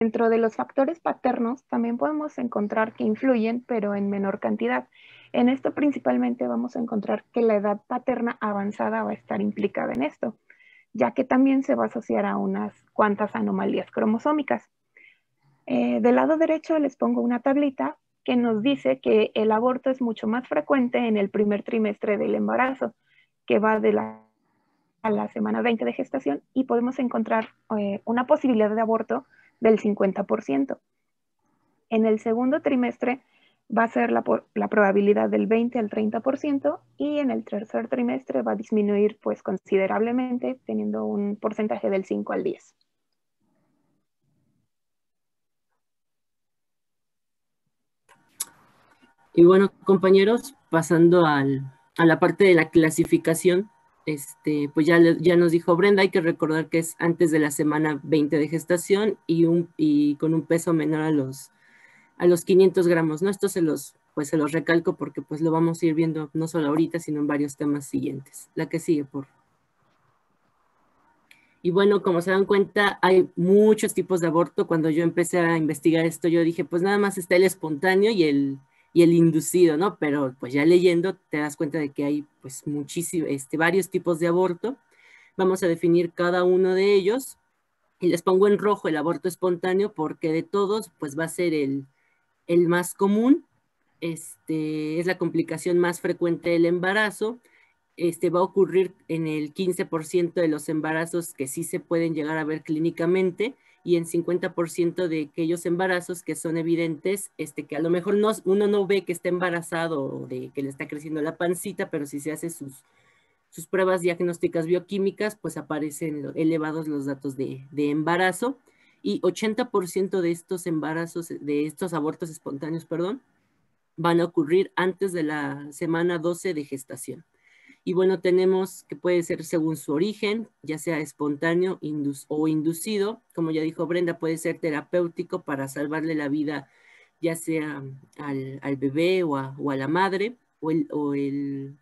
Dentro de los factores paternos también podemos encontrar que influyen, pero en menor cantidad. En esto principalmente vamos a encontrar que la edad paterna avanzada va a estar implicada en esto, ya que también se va a asociar a unas cuantas anomalías cromosómicas. Del lado derecho les pongo una tablita que nos dice que el aborto es mucho más frecuente en el primer trimestre del embarazo, que va a la semana 20 de gestación, y podemos encontrar una posibilidad de aborto del 50%. En el segundo trimestre va a ser la probabilidad del 20 al 30%, y en el tercer trimestre va a disminuir pues considerablemente, teniendo un porcentaje del 5 al 10. Y bueno, compañeros, pasando a la parte de la clasificación, pues ya nos dijo Brenda, hay que recordar que es antes de la semana 20 de gestación y con un peso menor a los 500 gramos, ¿no? Esto se los recalco porque pues lo vamos a ir viendo no solo ahorita, sino en varios temas siguientes. La que sigue, por favor. Y bueno, como se dan cuenta, hay muchos tipos de aborto. Cuando yo empecé a investigar esto, yo dije, pues nada más está el espontáneo y el inducido, ¿no? Pero pues ya leyendo te das cuenta de que hay pues muchísimos, varios tipos de aborto. Vamos a definir cada uno de ellos y les pongo en rojo el aborto espontáneo porque de todos pues va a ser el más común, es la complicación más frecuente del embarazo. Va a ocurrir en el 15% de los embarazos que sí se pueden llegar a ver clínicamente y en 50% de aquellos embarazos que son evidentes, que a lo mejor uno no ve que está embarazado o de que le está creciendo la pancita, pero si se hace sus pruebas diagnósticas bioquímicas, pues aparecen elevados los datos de embarazo, y 80% de estos embarazos, de estos abortos espontáneos, perdón, van a ocurrir antes de la semana 12 de gestación. Y bueno, tenemos que puede ser según su origen, ya sea espontáneo o inducido. Como ya dijo Brenda, puede ser terapéutico para salvarle la vida, ya sea al bebé o a la madre, o el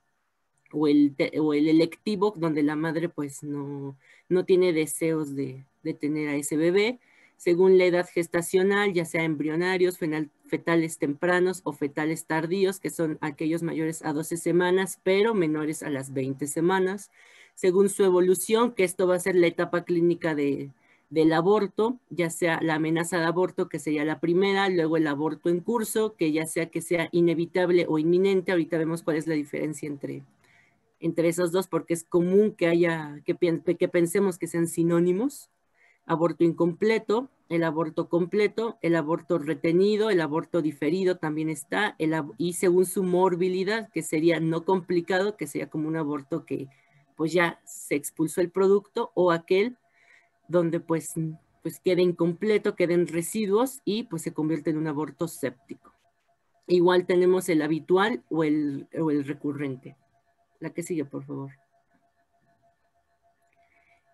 electivo, donde la madre pues no tiene deseos de tener a ese bebé, según la edad gestacional, ya sea embrionarios, fetales tempranos o fetales tardíos, que son aquellos mayores a 12 semanas, pero menores a las 20 semanas, según su evolución, que esto va a ser la etapa clínica del aborto, ya sea la amenaza de aborto, que sería la primera, luego el aborto en curso, que ya sea que sea inevitable o inminente. Ahorita vemos cuál es la diferencia entre esos dos, porque es común que pensemos que sean sinónimos. Aborto incompleto, el aborto completo, el aborto retenido, el aborto diferido también está, y según su morbilidad, que sería no complicado, que sería como un aborto que pues ya se expulsó el producto, o aquel donde pues quede incompleto, queden residuos y pues se convierte en un aborto séptico. Igual tenemos el habitual o el recurrente. La que sigue, por favor.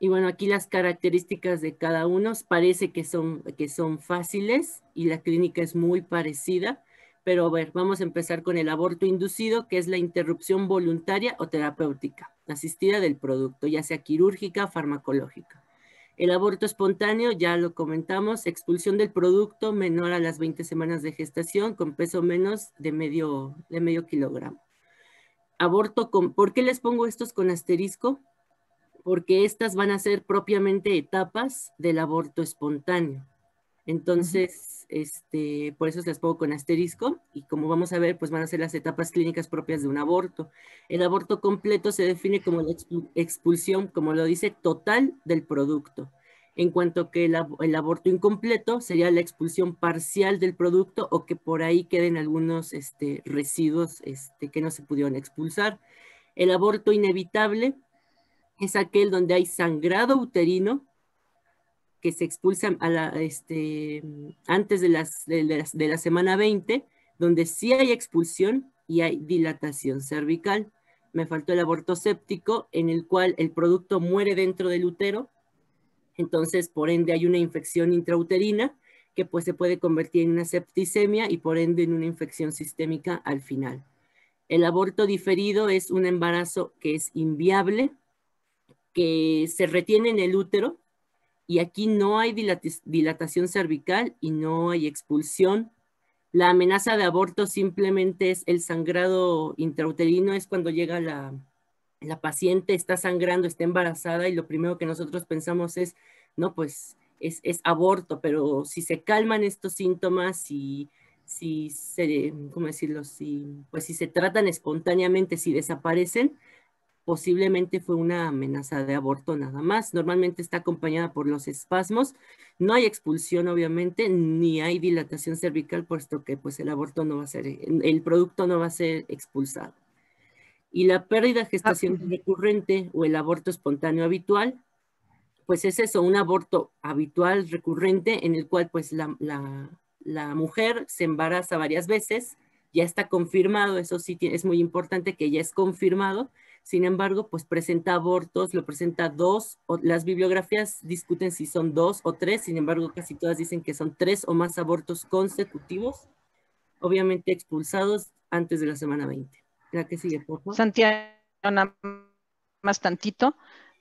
Y bueno, aquí las características de cada uno parece que son fáciles y la clínica es muy parecida, pero a ver, vamos a empezar con el aborto inducido, que es la interrupción voluntaria o terapéutica, asistida del producto, ya sea quirúrgica, farmacológica. El aborto espontáneo, ya lo comentamos, expulsión del producto menor a las 20 semanas de gestación con peso menos de medio kilogramo. Aborto ¿por qué les pongo estos con asterisco? Porque estas van a ser propiamente etapas del aborto espontáneo. Entonces, por eso las pongo con asterisco, y como vamos a ver, pues van a ser las etapas clínicas propias de un aborto. El aborto completo se define como la expulsión, como lo dice, total del producto. En cuanto que el aborto incompleto sería la expulsión parcial del producto, o que por ahí queden algunos residuos que no se pudieron expulsar. El aborto inevitable es aquel donde hay sangrado uterino que se expulsa antes de la semana 20, donde sí hay expulsión y hay dilatación cervical. Me faltó el aborto séptico, en el cual el producto muere dentro del útero, entonces por ende hay una infección intrauterina que pues se puede convertir en una septicemia y por ende en una infección sistémica al final. El aborto diferido es un embarazo que es inviable, que se retiene en el útero y aquí no hay dilatación cervical y no hay expulsión. La amenaza de aborto simplemente es el sangrado intrauterino, es cuando llega la paciente, está sangrando, está embarazada y lo primero que nosotros pensamos es, no, pues es aborto, pero si se calman estos síntomas, si se, ¿cómo decirlo? Pues si se tratan espontáneamente, si desaparecen, posiblemente fue una amenaza de aborto nada más. Normalmente está acompañada por los espasmos. No hay expulsión, obviamente, ni hay dilatación cervical, puesto que pues el aborto no va a ser, el producto no va a ser expulsado. Y la pérdida gestacional recurrente o el aborto espontáneo habitual, pues es eso, un aborto habitual recurrente en el cual pues la mujer se embaraza varias veces, ya está confirmado, eso sí es muy importante que ya es confirmado, sin embargo, pues presenta abortos, lo presenta dos, o las bibliografías discuten si son dos o tres, sin embargo, casi todas dicen que son tres o más abortos consecutivos, obviamente expulsados antes de la semana 20. ¿La que sigue, por favor? Santiago, nada más tantito.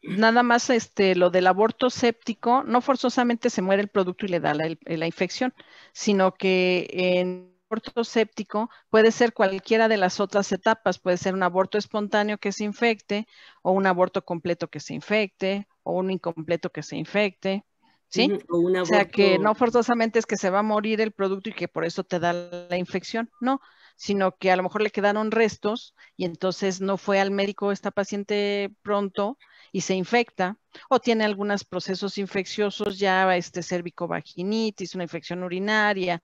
Nada más lo del aborto séptico, no forzosamente se muere el producto y le da la infección, sino que en aborto séptico puede ser cualquiera de las otras etapas, puede ser un aborto espontáneo que se infecte, o un aborto completo que se infecte, o un incompleto que se infecte, ¿sí? O un O sea que aborto. no forzosamente es que se va a morir el producto y que por eso te da la infección, no, sino que a lo mejor le quedaron restos y entonces no fue al médico esta paciente pronto y se infecta, o tiene algunos procesos infecciosos ya, cervicovaginitis, una infección urinaria,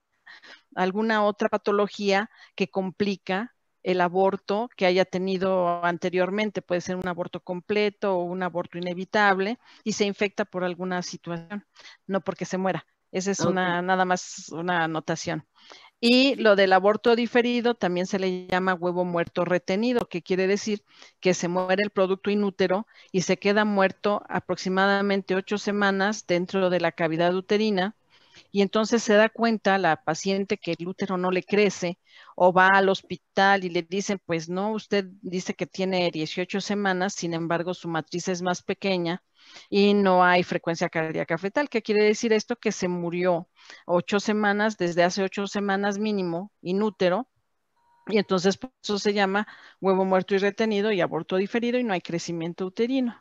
alguna otra patología que complica el aborto que haya tenido anteriormente, puede ser un aborto completo o un aborto inevitable, y se infecta por alguna situación, no porque se muera. Esa es nada más una anotación. Y lo del aborto diferido también se le llama huevo muerto retenido, que quiere decir que se muere el producto inútero y se queda muerto aproximadamente 8 semanas dentro de la cavidad uterina, y entonces se da cuenta la paciente que el útero no le crece, o va al hospital y le dicen, pues no, usted dice que tiene 18 semanas, sin embargo su matriz es más pequeña y no hay frecuencia cardíaca fetal. ¿Qué quiere decir esto? Que se murió 8 semanas, desde hace 8 semanas mínimo, inútero, y entonces por eso se llama huevo muerto y retenido y aborto diferido, y no hay crecimiento uterino.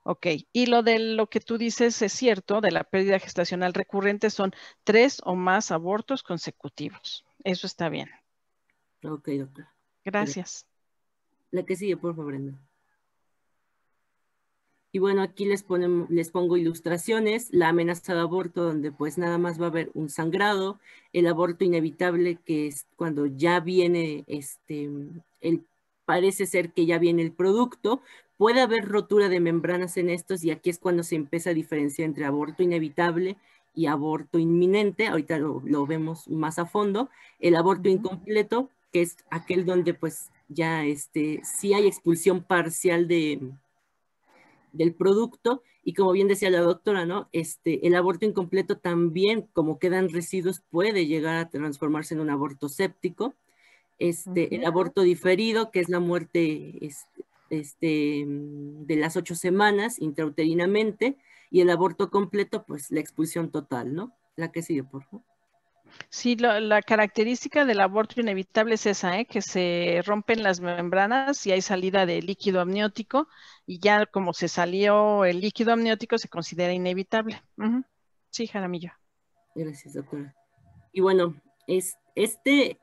Ok, y lo de lo que tú dices es cierto, de la pérdida gestacional recurrente son 3 o más abortos consecutivos. Eso está bien. Ok, doctora. Gracias. La que sigue, por favor, Brenda. Y bueno, aquí les pongo ilustraciones, la amenaza de aborto, donde pues nada más va a haber un sangrado, el aborto inevitable, que es cuando ya viene, parece ser que ya viene el producto, puede haber rotura de membranas en estos, y aquí es cuando se empieza a diferenciar entre aborto inevitable y aborto inminente, ahorita lo vemos más a fondo, el aborto incompleto, que es aquel donde pues ya sí hay expulsión parcial del producto, y como bien decía la doctora, ¿no? El aborto incompleto también, como quedan residuos, puede llegar a transformarse en un aborto séptico. El aborto diferido, que es la muerte de las 8 semanas intrauterinamente, y el aborto completo, pues la expulsión total, ¿no? La que sigue, por favor. Sí, la característica del aborto inevitable es esa, que se rompen las membranas y hay salida de líquido amniótico, y ya como se salió el líquido amniótico se considera inevitable. Sí, Jaramillo. Gracias, doctora. Y bueno,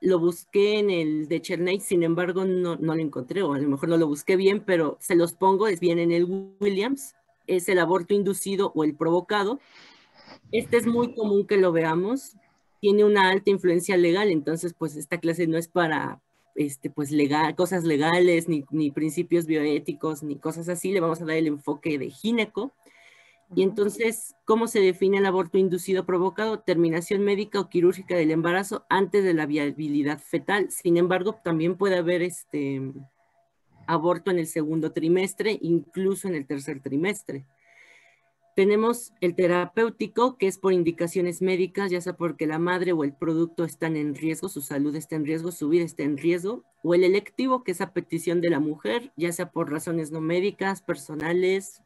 lo busqué en el de Cherney, sin embargo no lo encontré, o a lo mejor no lo busqué bien, pero se los pongo, es bien en el Williams, es el aborto inducido o el provocado. Este es muy común que lo veamos, tiene una alta influencia legal, entonces pues esta clase no es para pues cosas legales, ni principios bioéticos, ni cosas así, le vamos a dar el enfoque de gineco. Y entonces, ¿cómo se define el aborto inducido provocado? Terminación médica o quirúrgica del embarazo antes de la viabilidad fetal. Sin embargo, también puede haber aborto en el segundo trimestre, incluso en el tercer trimestre. Tenemos el terapéutico, que es por indicaciones médicas, ya sea porque la madre o el producto están en riesgo, su salud está en riesgo, su vida está en riesgo, o el electivo, que es a petición de la mujer, ya sea por razones no médicas, personales,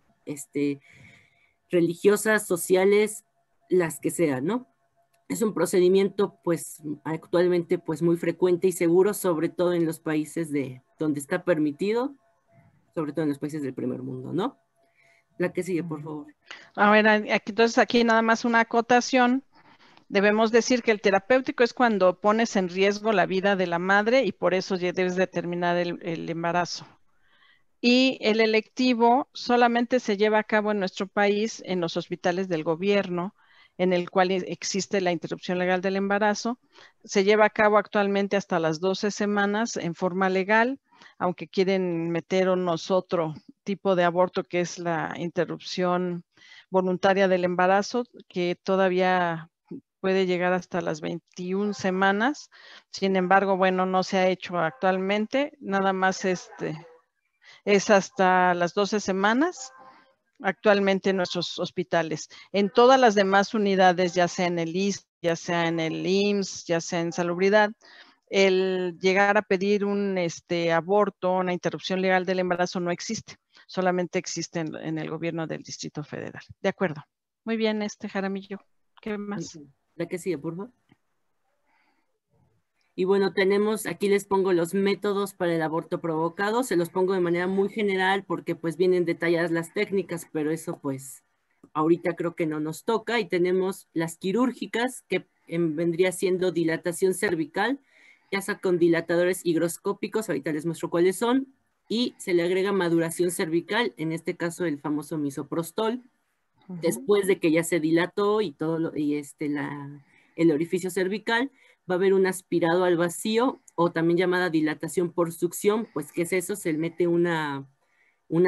religiosas, sociales, las que sean, ¿no? Es un procedimiento, pues, actualmente, pues, muy frecuente y seguro, sobre todo en los países donde está permitido, sobre todo en los países del primer mundo, ¿no? La que sigue, por favor. A ver, entonces aquí nada más una acotación. Debemos decir que el terapéutico es cuando pones en riesgo la vida de la madre y por eso ya debes de terminar el embarazo. Y el electivo solamente se lleva a cabo en nuestro país en los hospitales del gobierno, en el cual existe la interrupción legal del embarazo. Se lleva a cabo actualmente hasta las 12 semanas en forma legal, aunque quieren meternos otro tipo de aborto que es la interrupción voluntaria del embarazo, que todavía puede llegar hasta las 21 semanas. Sin embargo, bueno, no se ha hecho actualmente, nada más es hasta las 12 semanas actualmente en nuestros hospitales. En todas las demás unidades, ya sea en el ISSSTE, ya sea en el IMSS, ya sea en Salubridad, el llegar a pedir un aborto, una interrupción legal del embarazo no existe, solamente existe en el gobierno del Distrito Federal. De acuerdo. Muy bien, Jaramillo. ¿Qué más? La que sigue, por favor. Y bueno, aquí les pongo los métodos para el aborto provocado. Se los pongo de manera muy general porque pues vienen detalladas las técnicas, pero eso pues ahorita creo que no nos toca. Y tenemos las quirúrgicas, que vendría siendo dilatación cervical, ya sea con dilatadores higroscópicos, ahorita les muestro cuáles son, y se le agrega maduración cervical, en este caso el famoso misoprostol, después de que ya se dilató y todo el orificio cervical. Va a haber un aspirado al vacío o también llamada dilatación por succión, pues ¿qué es eso? Se le mete una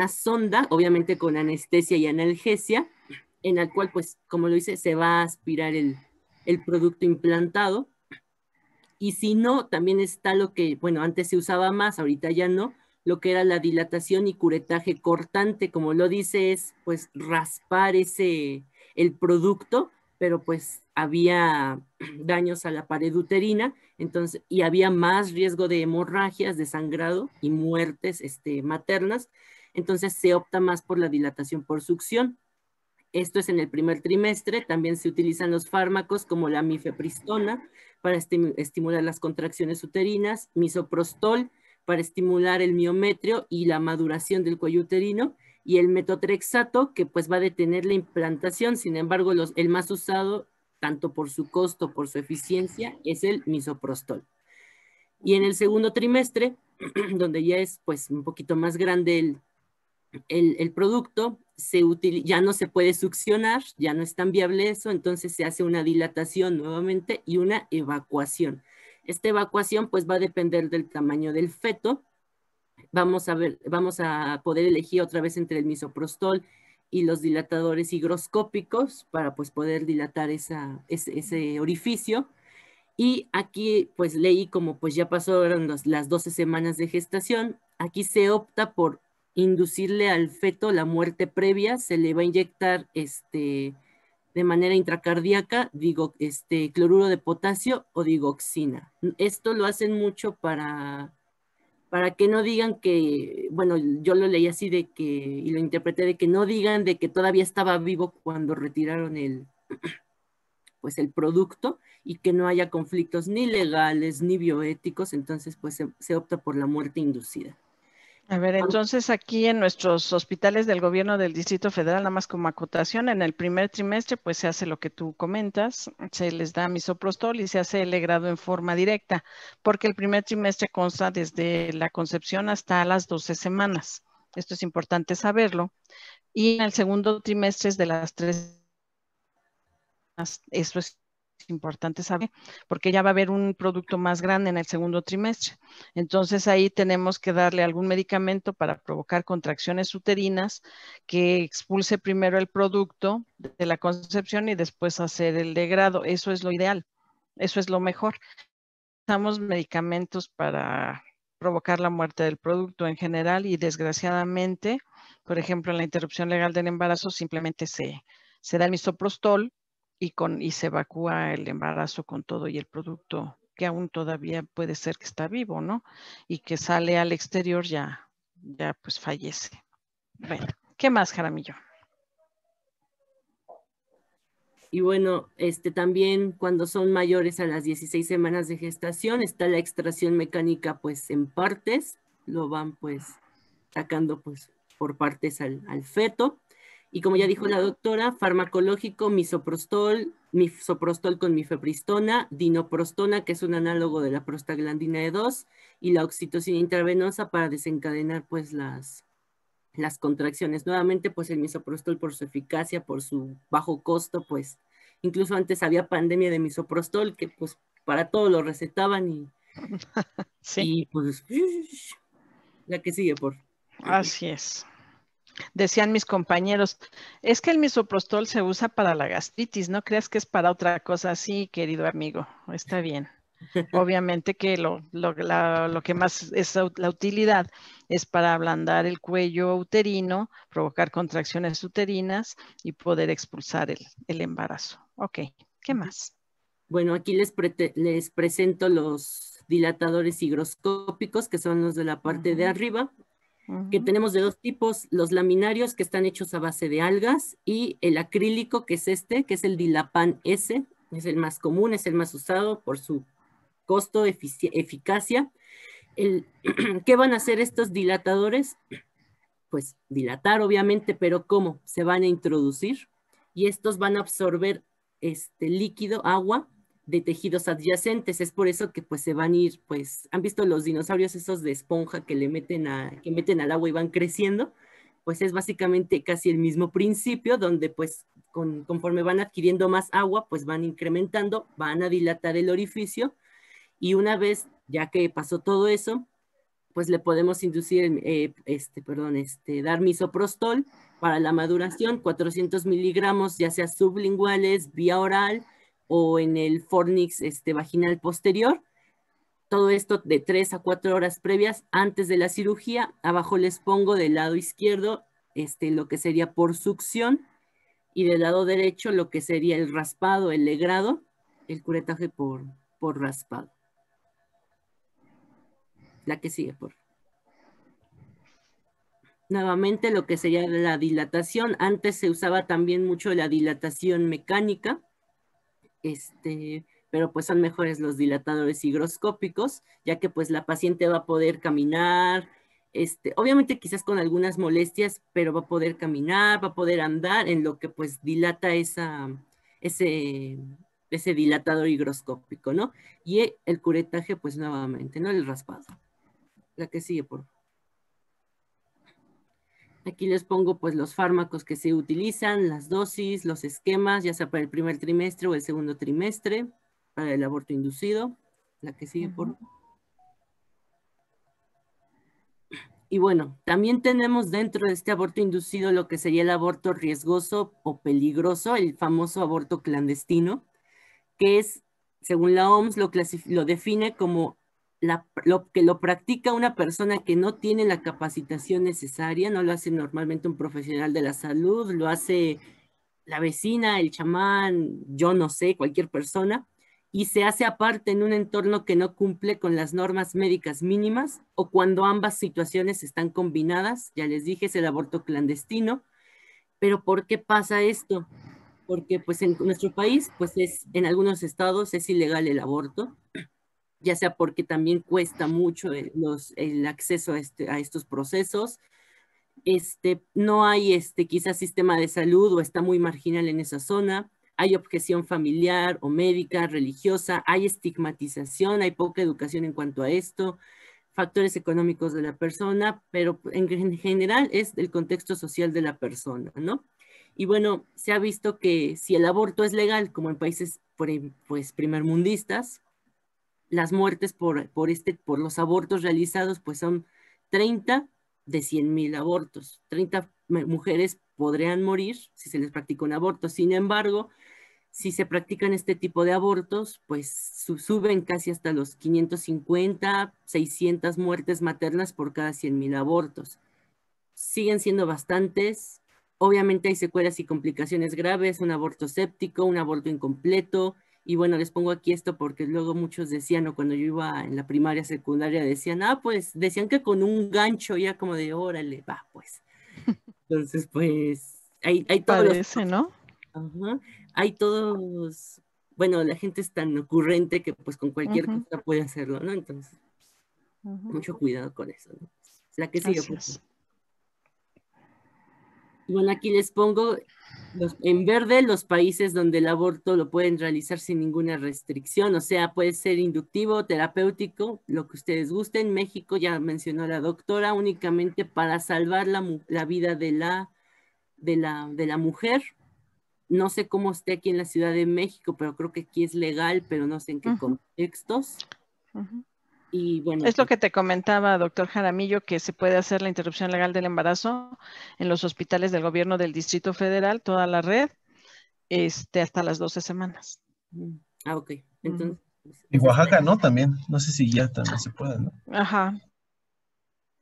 sonda, obviamente con anestesia y analgesia, en la cual, pues, como lo dice, se va a aspirar el producto implantado. Y si no, también está lo que, bueno, antes se usaba más, ahorita ya no, lo que era la dilatación y curetaje cortante, como lo dice, es pues raspar el producto, pero pues había daños a la pared uterina, entonces, y había más riesgo de hemorragias, de sangrado y muertes maternas, entonces se opta más por la dilatación por succión. Esto es en el primer trimestre. También se utilizan los fármacos como la mifepristona para estimular las contracciones uterinas, misoprostol para estimular el miometrio y la maduración del cuello uterino, y el metotrexato, que pues va a detener la implantación. Sin embargo, el más usado, tanto por su costo, por su eficiencia, es el misoprostol. Y en el segundo trimestre, donde ya es pues un poquito más grande el producto, ya no se puede succionar, ya no es tan viable eso, entonces se hace una dilatación nuevamente y una evacuación. Esta evacuación pues va a depender del tamaño del feto. Vamos a poder elegir otra vez entre el misoprostol y los dilatadores higroscópicos para pues poder dilatar ese orificio. Y aquí pues leí, como pues ya pasaron las 12 semanas de gestación, aquí se opta por inducirle al feto la muerte previa. Se le va a inyectar de manera intracardíaca cloruro de potasio o digoxina. Esto lo hacen mucho para que no digan que, bueno, yo lo leí así y lo interpreté de que no digan de que todavía estaba vivo cuando retiraron el producto, y que no haya conflictos ni legales ni bioéticos, entonces pues se opta por la muerte inducida. A ver, entonces aquí en nuestros hospitales del gobierno del Distrito Federal, nada más como acotación, en el primer trimestre pues se hace lo que tú comentas, se les da misoprostol y se hace el legrado en forma directa, porque el primer trimestre consta desde la concepción hasta las 12 semanas. Esto es importante saberlo. Y en el segundo trimestre es de las 3. Eso es importante saber, porque ya va a haber un producto más grande en el segundo trimestre. Entonces ahí tenemos que darle algún medicamento para provocar contracciones uterinas que expulse primero el producto de la concepción y después hacer el legrado. Eso es lo ideal, eso es lo mejor. Usamos medicamentos para provocar la muerte del producto en general y desgraciadamente, por ejemplo, en la interrupción legal del embarazo simplemente se da el misoprostol y se evacúa el embarazo con todo y el producto que aún todavía puede ser que está vivo, ¿no? Y que sale al exterior ya pues fallece. Bueno, ¿qué más, Jaramillo? Y bueno, también cuando son mayores a las 16 semanas de gestación, está la extracción mecánica pues en partes, lo van pues sacando pues por partes al feto. Y como ya dijo la doctora, farmacológico, misoprostol con mifepristona, dinoprostona, que es un análogo de la prostaglandina E2, y la oxitocina intravenosa para desencadenar pues las contracciones. Nuevamente, pues el misoprostol por su eficacia, por su bajo costo, pues incluso antes había pandemia de misoprostol, que pues para todo lo recetaban Sí. y pues la que sigue, por. Así es. Decían mis compañeros, es que el misoprostol se usa para la gastritis, no creas que es para otra cosa. Sí, querido amigo, está bien. Obviamente que lo que más es la utilidad es para ablandar el cuello uterino, provocar contracciones uterinas y poder expulsar el embarazo. Ok, ¿qué más? Bueno, aquí les presento los dilatadores higroscópicos, que son los de la parte de arriba, que tenemos de dos tipos, los laminarios, que están hechos a base de algas, y el acrílico, que es que es el Dilapan S, es el más común, es el más usado por su costo, eficacia. ¿Qué van a hacer estos dilatadores? Pues dilatar, obviamente, pero ¿cómo? Se van a introducir y estos van a absorber líquido, agua, de tejidos adyacentes. Es por eso que pues se van a ir, pues, ¿han visto los dinosaurios esos de esponja que meten al agua y van creciendo? Pues es básicamente casi el mismo principio, donde pues conforme van adquiriendo más agua, pues van incrementando, van a dilatar el orificio, y una vez ya que pasó todo eso, pues le podemos inducir, dar misoprostol para la maduración, 400 miligramos, ya sea sublinguales, vía oral o en el fornix vaginal posterior. Todo esto de 3 a 4 horas previas antes de la cirugía. Abajo les pongo del lado izquierdo lo que sería por succión, y del lado derecho lo que sería el raspado, el legrado, el curetaje por raspado. La que sigue, por. Nuevamente lo que sería la dilatación. Antes se usaba también mucho la dilatación mecánica, pero pues son mejores los dilatadores higroscópicos, ya que pues la paciente va a poder caminar, obviamente quizás con algunas molestias, pero va a poder caminar, va a poder andar, en lo que pues dilata ese dilatador higroscópico, ¿no? Y el curetaje pues nuevamente, ¿no? El raspado. La que sigue, por favor. Aquí les pongo pues los fármacos que se utilizan, las dosis, los esquemas, ya sea para el primer trimestre o el segundo trimestre, para el aborto inducido. La que sigue, por favor. Y bueno, también tenemos dentro de este aborto inducido lo que sería el aborto riesgoso o peligroso, el famoso aborto clandestino, que es, según la OMS, lo define como que lo practica una persona que no tiene la capacitación necesaria. No lo hace normalmente un profesional de la salud, lo hace la vecina, el chamán, yo no sé, cualquier persona, y se hace aparte en un entorno que no cumple con las normas médicas mínimas, o cuando ambas situaciones están combinadas. Ya les dije, es el aborto clandestino. Pero ¿por qué pasa esto? Porque pues en nuestro país, pues en algunos estados es ilegal el aborto, ya sea porque también cuesta mucho el acceso a estos procesos. No hay quizás sistema de salud, o está muy marginal en esa zona. Hay objeción familiar o médica, religiosa, hay estigmatización, hay poca educación en cuanto a esto, factores económicos de la persona, pero en general es el contexto social de la persona, ¿no? Y bueno, se ha visto que si el aborto es legal, como en países pues primermundistas, las muertes por los abortos realizados pues son 30 de 100,000 abortos. 30 mujeres podrían morir si se les practica un aborto. Sin embargo, si se practican este tipo de abortos, pues suben casi hasta los 550, 600 muertes maternas por cada 100,000 abortos. Siguen siendo bastantes. Obviamente hay secuelas y complicaciones graves, un aborto séptico, un aborto incompleto. Y bueno, les pongo aquí esto porque luego muchos decían, o cuando yo iba en la primaria, secundaria, decían, pues decían que con un gancho, ya como de órale, va, pues. Entonces, pues, hay todos Parece, ¿no? Ajá. Hay todos, bueno, la gente es tan ocurrente que pues con cualquier cosa puede hacerlo, ¿no? Entonces, mucho cuidado con eso, ¿no? La que sigue, por favor. Y bueno, aquí les pongo en verde los países donde el aborto lo pueden realizar sin ninguna restricción, o sea, puede ser inductivo, terapéutico, lo que ustedes gusten. México, ya mencionó la doctora, únicamente para salvar la vida de la mujer. No sé cómo esté aquí en la Ciudad de México, pero creo que aquí es legal, pero no sé en qué contextos. Y bueno, es lo que te comentaba, doctor Jaramillo, que se puede hacer la interrupción legal del embarazo en los hospitales del gobierno del Distrito Federal, toda la red, hasta las 12 semanas. Ok. Entonces, en Oaxaca, ¿no? También. No sé si ya también se puede, ¿no? Ajá.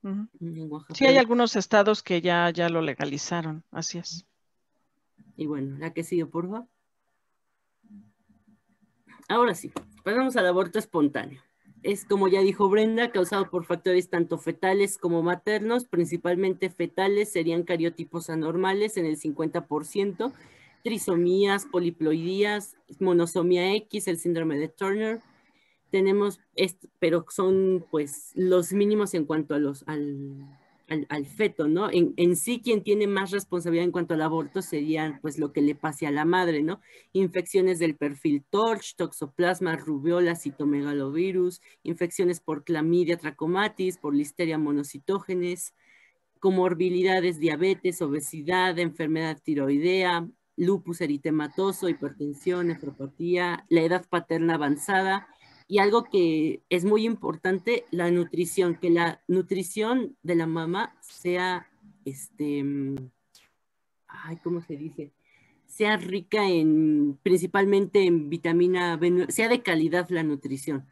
En Oaxaca. Sí, hay algunos estados que ya lo legalizaron, así es. Y bueno, la que sigue, por favor. Ahora sí, pasamos al aborto espontáneo. Es, como ya dijo Brenda, causado por factores tanto fetales como maternos, principalmente fetales, serían cariotipos anormales en el 50%, trisomías, poliploidías, monosomía X, el síndrome de Turner. Tenemos, pero son pues los mínimos en cuanto a al feto, ¿no? En sí, quien tiene más responsabilidad en cuanto al aborto sería pues lo que le pase a la madre, ¿no? Infecciones del perfil TORCH, toxoplasma, rubiola, citomegalovirus, infecciones por clamidia trachomatis, por listeria monocitógenes, comorbilidades, diabetes, obesidad, enfermedad tiroidea, lupus eritematoso, hipertensión, nefropatía, la edad paterna avanzada. Y algo que es muy importante, la nutrición, que la nutrición de la mamá sea, ¿cómo se dice? Sea rica principalmente en vitamina B9, sea de calidad la nutrición.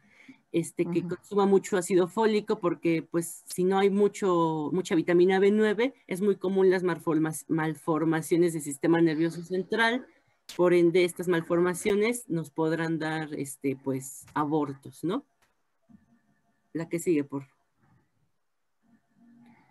Que consuma mucho ácido fólico, porque pues si no hay mucha vitamina B9, es muy común las malformaciones del sistema nervioso central. Por ende, estas malformaciones nos podrán dar pues abortos, ¿no? La que sigue, por favor.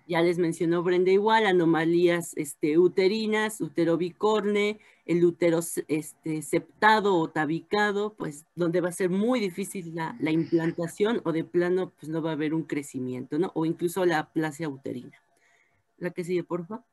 Ya les mencionó Brenda igual, anomalías uterinas, útero bicorne, el útero septado o tabicado, pues donde va a ser muy difícil la implantación, o de plano pues no va a haber un crecimiento, ¿no? O incluso la aplasia uterina. La que sigue, por favor.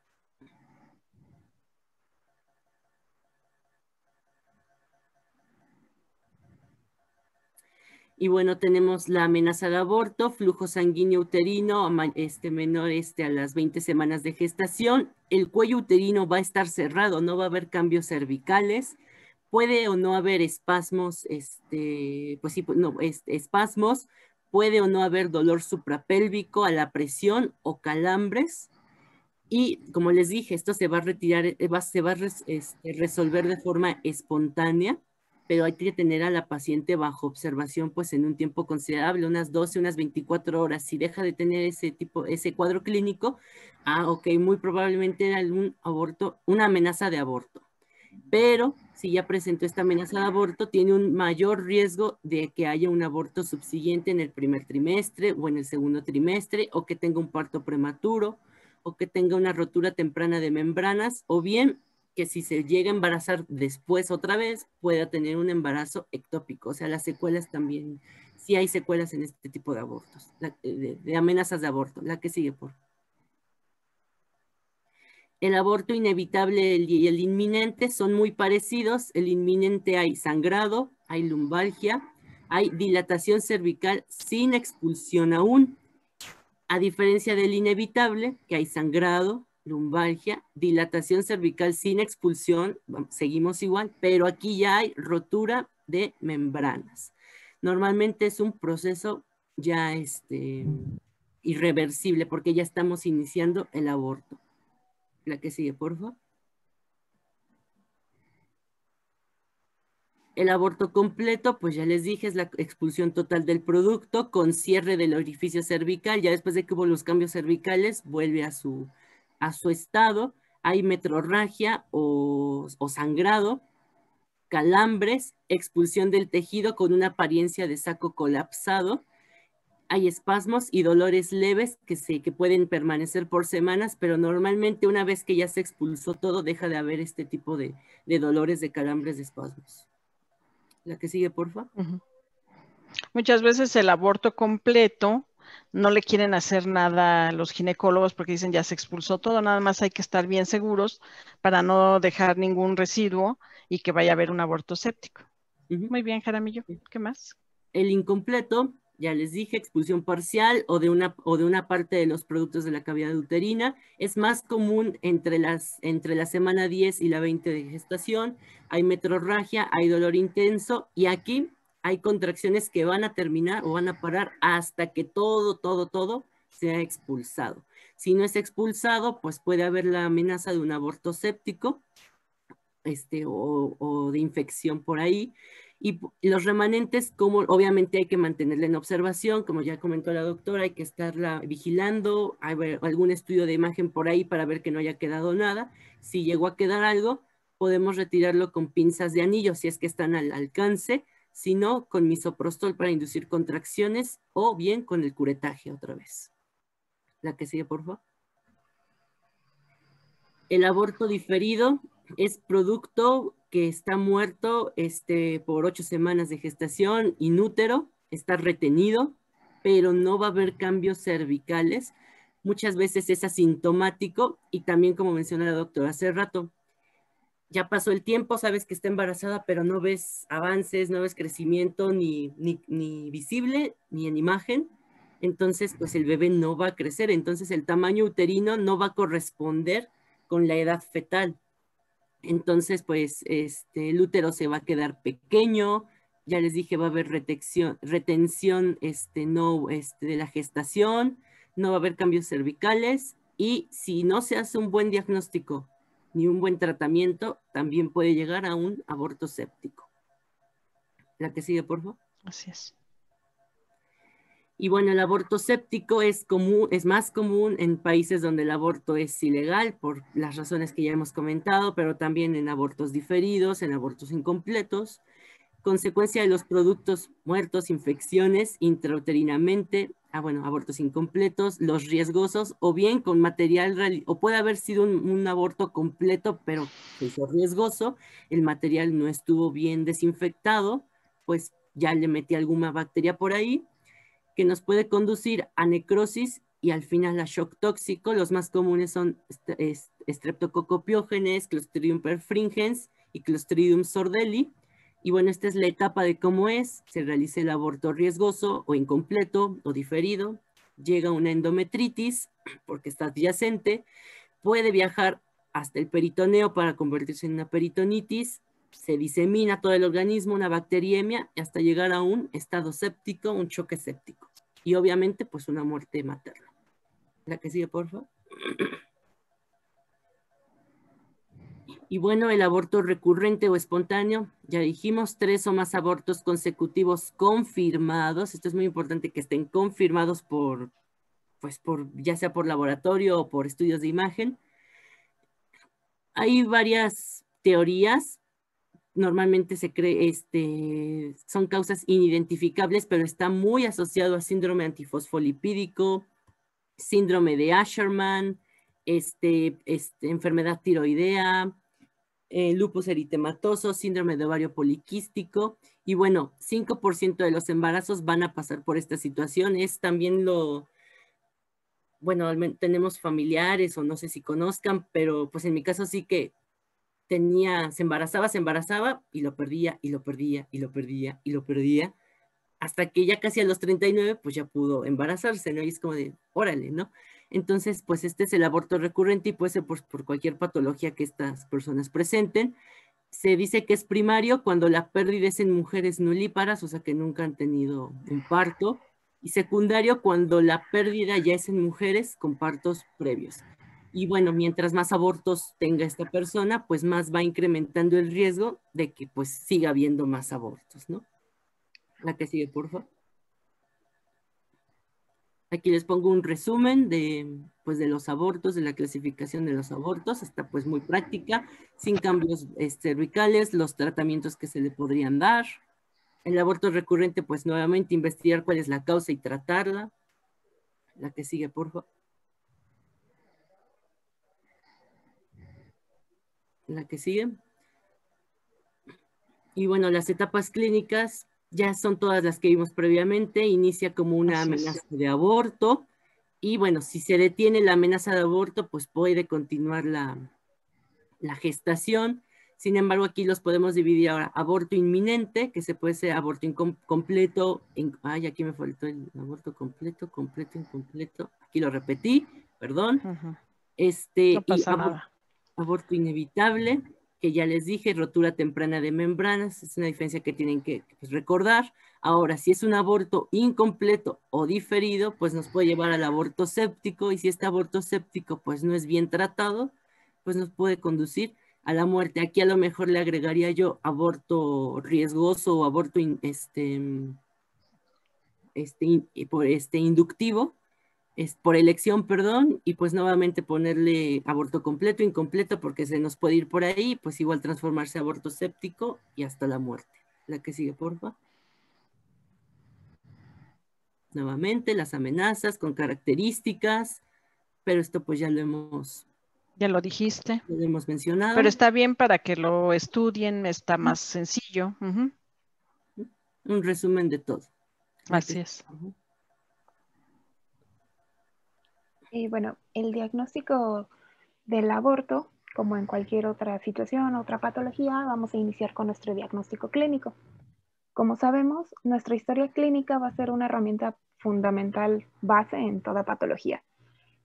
Y bueno, tenemos la amenaza de aborto, flujo sanguíneo uterino menor a las 20 semanas de gestación. El cuello uterino va a estar cerrado, no va a haber cambios cervicales. Puede o no haber espasmos, pues sí, no, espasmos. Puede o no haber dolor suprapélvico a la presión o calambres. Y como les dije, esto se va a retirar, se va a resolver de forma espontánea, pero hay que tener a la paciente bajo observación pues en un tiempo considerable, unas 12, unas 24 horas. Si deja de tener ese cuadro clínico, ok, muy probablemente era una amenaza de aborto. Pero si ya presentó esta amenaza de aborto, tiene un mayor riesgo de que haya un aborto subsiguiente en el primer trimestre o en el segundo trimestre, o que tenga un parto prematuro, o que tenga una rotura temprana de membranas, o bien que si se llega a embarazar después otra vez, pueda tener un embarazo ectópico. O sea, las secuelas también, sí hay secuelas en este tipo de abortos, de amenazas de aborto. La que sigue, por favor. El aborto inevitable y el inminente son muy parecidos. El inminente hay sangrado, hay lumbalgia, hay dilatación cervical sin expulsión aún. A diferencia del inevitable, que hay sangrado, lumbalgia, dilatación cervical sin expulsión, seguimos igual, pero aquí ya hay rotura de membranas. Normalmente es un proceso ya irreversible, porque ya estamos iniciando el aborto. La que sigue, por favor. El aborto completo, pues ya les dije, es la expulsión total del producto con cierre del orificio cervical. Ya después de que hubo los cambios cervicales, vuelve a su estado. Hay metrorragia o sangrado, calambres, expulsión del tejido con una apariencia de saco colapsado. hay espasmos y dolores leves que pueden permanecer por semanas, pero normalmente una vez que ya se expulsó todo, deja de haber este tipo de dolores, de calambres, de espasmos. La que sigue, porfa. Muchas veces el aborto completo no le quieren hacer nada a los ginecólogos porque dicen ya se expulsó todo, nada más hay que estar bien seguros para no dejar ningún residuo y que vaya a haber un aborto séptico. Muy bien, Jaramillo. ¿Qué más? El incompleto, ya les dije, expulsión parcial o de una parte de los productos de la cavidad uterina. Es más común entre la semana 10 y la 20 de gestación. Hay metrorragia, hay dolor intenso y aquí hay contracciones que van a terminar o van a parar hasta que todo sea expulsado. Si no es expulsado, pues puede haber la amenaza de un aborto séptico o de infección por ahí. Y los remanentes, como obviamente hay que mantenerla en observación, como ya comentó la doctora, hay que estarla vigilando, hay algún estudio de imagen por ahí para ver que no haya quedado nada. Si llegó a quedar algo, podemos retirarlo con pinzas de anillo, si es que están al alcance, si no, con misoprostol para inducir contracciones, o bien con el curetaje otra vez. La que sigue, por favor. El aborto diferido es producto que está muerto por 8 semanas de gestación, inútero, está retenido, pero no va a haber cambios cervicales. Muchas veces es asintomático y también, como mencionó la doctora hace rato, ya pasó el tiempo, sabes que está embarazada, pero no ves avances, no ves crecimiento ni visible, ni en imagen. Entonces, pues el bebé no va a crecer. Entonces, el tamaño uterino no va a corresponder con la edad fetal. Entonces, pues, el útero se va a quedar pequeño. Ya les dije, va a haber retención de la gestación, no va a haber cambios cervicales. Y si no se hace un buen diagnóstico ni un buen tratamiento, también puede llegar a un aborto séptico. La que sigue, por favor. Así es. Y bueno, el aborto séptico es más común en países donde el aborto es ilegal por las razones que ya hemos comentado, pero también en abortos diferidos, en abortos incompletos, consecuencia de los productos muertos, infecciones intrauterinamente, abortos incompletos, los riesgosos, o bien con material, o puede haber sido un aborto completo, pero se hizo riesgoso, el material no estuvo bien desinfectado, pues ya le metí alguna bacteria por ahí, que nos puede conducir a necrosis y al final a shock tóxico. Los más comunes son Streptococcus Clostridium perfringens y Clostridium sordelli. Y bueno, esta es la etapa de cómo se realiza el aborto riesgoso o incompleto o diferido. Llega una endometritis porque está adyacente. Puede viajar hasta el peritoneo para convertirse en una peritonitis. Se disemina todo el organismo, una bacteriemia, hasta llegar a un estado séptico, un choque séptico. Y obviamente, pues una muerte materna. La que sigue, por favor. Y bueno, el aborto recurrente o espontáneo, ya dijimos, 3 o más abortos consecutivos confirmados. Esto es muy importante que estén confirmados ya sea por laboratorio o por estudios de imagen. Hay varias teorías. Normalmente se cree, son causas inidentificables, pero está muy asociado a síndrome antifosfolipídico, síndrome de Asherman, enfermedad tiroidea, lupus eritematoso, síndrome de ovario poliquístico. Y bueno, 5% de los embarazos van a pasar por esta situación. Es también tenemos familiares o no sé si conozcan, pero pues en mi caso sí que se embarazaba y lo perdía, hasta que ya casi a los 39, pues ya pudo embarazarse, ¿no? Y es como de, órale, ¿no? Entonces, pues este es el aborto recurrente y puede ser por cualquier patología que estas personas presenten. Se dice que es primario cuando la pérdida es en mujeres nulíparas, o sea que nunca han tenido un parto, y secundario cuando la pérdida ya es en mujeres con partos previos. Y bueno, mientras más abortos tenga esta persona, pues más va incrementando el riesgo de que pues siga habiendo más abortos, ¿no? La que sigue, por favor. Aquí les pongo un resumen de los abortos, de la clasificación de los abortos. Está pues muy práctica, sin cambios cervicales, los tratamientos que se le podrían dar. El aborto recurrente, pues nuevamente investigar cuál es la causa y tratarla. La que sigue, por favor. La que sigue. Y bueno, las etapas clínicas ya son todas las que vimos previamente. Inicia como una amenaza de aborto. Y bueno, si se detiene la amenaza de aborto, pues puede continuar la gestación. Sin embargo, aquí los podemos dividir ahora. Aborto inminente, que se puede ser aborto incompleto. Ay, aquí me faltó el aborto completo, incompleto. Aquí lo repetí, perdón. No pasa nada. Aborto inevitable, que ya les dije, rotura temprana de membranas, es una diferencia que tienen que recordar. Ahora, si es un aborto incompleto o diferido, pues nos puede llevar al aborto séptico, y si este aborto séptico pues no es bien tratado, pues nos puede conducir a la muerte. Aquí a lo mejor le agregaría yo aborto riesgoso o aborto inductivo, es por elección, perdón, y pues nuevamente ponerle aborto completo, incompleto, porque se nos puede ir por ahí, pues igual transformarse a aborto séptico y hasta la muerte. La que sigue, porfa. Nuevamente, las amenazas con características, pero esto pues ya lo hemos mencionado. Pero está bien para que lo estudien, está más sencillo. Un resumen de todo. Así es. Y bueno, el diagnóstico del aborto, como en cualquier otra situación, otra patología, vamos a iniciar con nuestro diagnóstico clínico. Como sabemos, nuestra historia clínica va a ser una herramienta fundamental base en toda patología.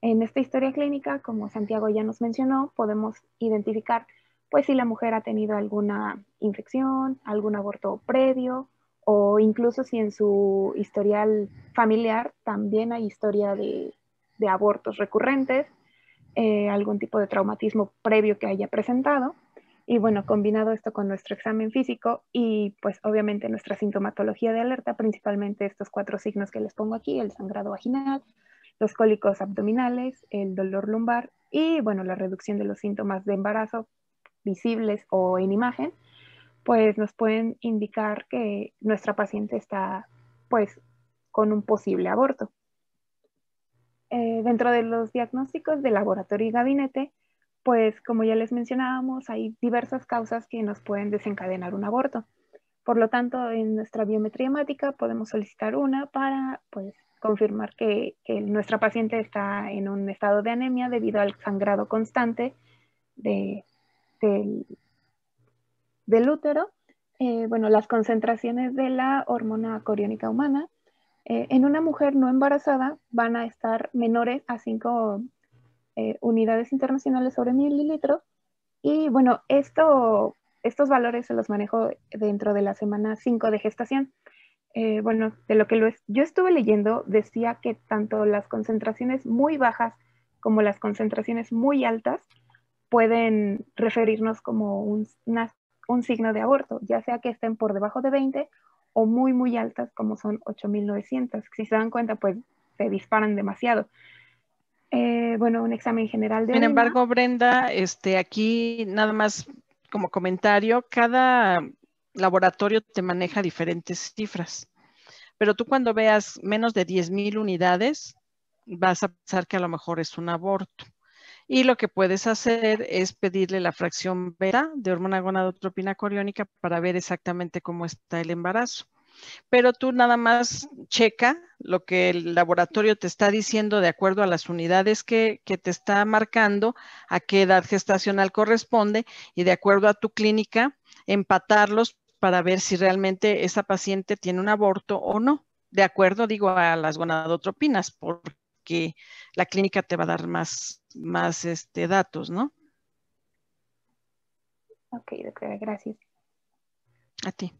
En esta historia clínica, como Santiago ya nos mencionó, podemos identificar pues si la mujer ha tenido alguna infección, algún aborto previo, o incluso si en su historial familiar también hay historia de abortos recurrentes, algún tipo de traumatismo previo que haya presentado. Y bueno, combinado esto con nuestro examen físico y pues obviamente nuestra sintomatología de alerta, principalmente estos 4 signos que les pongo aquí: el sangrado vaginal, los cólicos abdominales, el dolor lumbar y bueno, la reducción de los síntomas de embarazo visibles o en imagen, pues nos pueden indicar que nuestra paciente está pues con un posible aborto. Dentro de los diagnósticos de laboratorio y gabinete, pues como ya les mencionábamos, hay diversas causas que nos pueden desencadenar un aborto. Por lo tanto, en nuestra biometría hemática podemos solicitar una para pues confirmar que nuestra paciente está en un estado de anemia debido al sangrado constante del útero. Bueno, las concentraciones de la hormona coriónica humana en una mujer no embarazada van a estar menores a 5 unidades internacionales sobre mililitros. Y bueno, estos valores se los manejo dentro de la semana 5 de gestación. Bueno, de lo que yo estuve leyendo, decía que tanto las concentraciones muy bajas como las concentraciones muy altas pueden referirnos como un signo de aborto, ya sea que estén por debajo de 20 o muy, muy altas, como son 8.900. Si se dan cuenta, pues se disparan demasiado. Bueno, un examen general de orina. Sin embargo, Brenda, aquí nada más como comentario, cada laboratorio te maneja diferentes cifras, pero tú cuando veas menos de 10,000 unidades, vas a pensar que a lo mejor es un aborto. Y lo que puedes hacer es pedirle la fracción beta de hormona gonadotropina coriónica para ver exactamente cómo está el embarazo. Pero tú nada más checa lo que el laboratorio te está diciendo de acuerdo a las unidades que te está marcando, a qué edad gestacional corresponde, y de acuerdo a tu clínica, empatarlos para ver si realmente esa paciente tiene un aborto o no. De acuerdo, digo, a las gonadotropinas, porque la clínica te va a dar más datos, ¿no? Ok, doctora, gracias. A ti.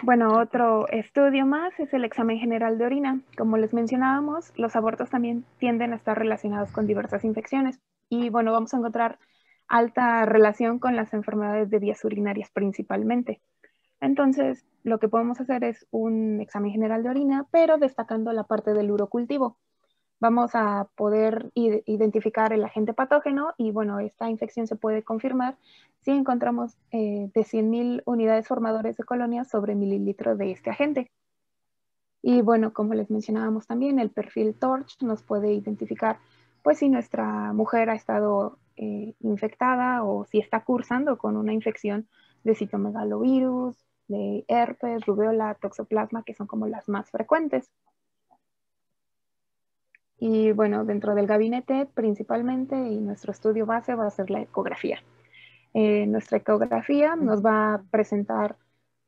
Bueno, otro estudio más es el examen general de orina. Como les mencionábamos, los abortos también tienden a estar relacionados con diversas infecciones. Y bueno, vamos a encontrar alta relación con las enfermedades de vías urinarias principalmente. Entonces, lo que podemos hacer es un examen general de orina, pero destacando la parte del urocultivo. vamos a poder identificar el agente patógeno y bueno, esta infección se puede confirmar si encontramos de 100.000 unidades formadores de colonias sobre mililitro de este agente. Y bueno, como les mencionábamos también, el perfil TORCH nos puede identificar pues si nuestra mujer ha estado infectada o si está cursando con una infección de citomegalovirus, de herpes, rubéola, toxoplasma, que son como las más frecuentes. Y bueno, dentro del gabinete principalmente y nuestro estudio base va a ser la ecografía. Nuestra ecografía nos va a presentar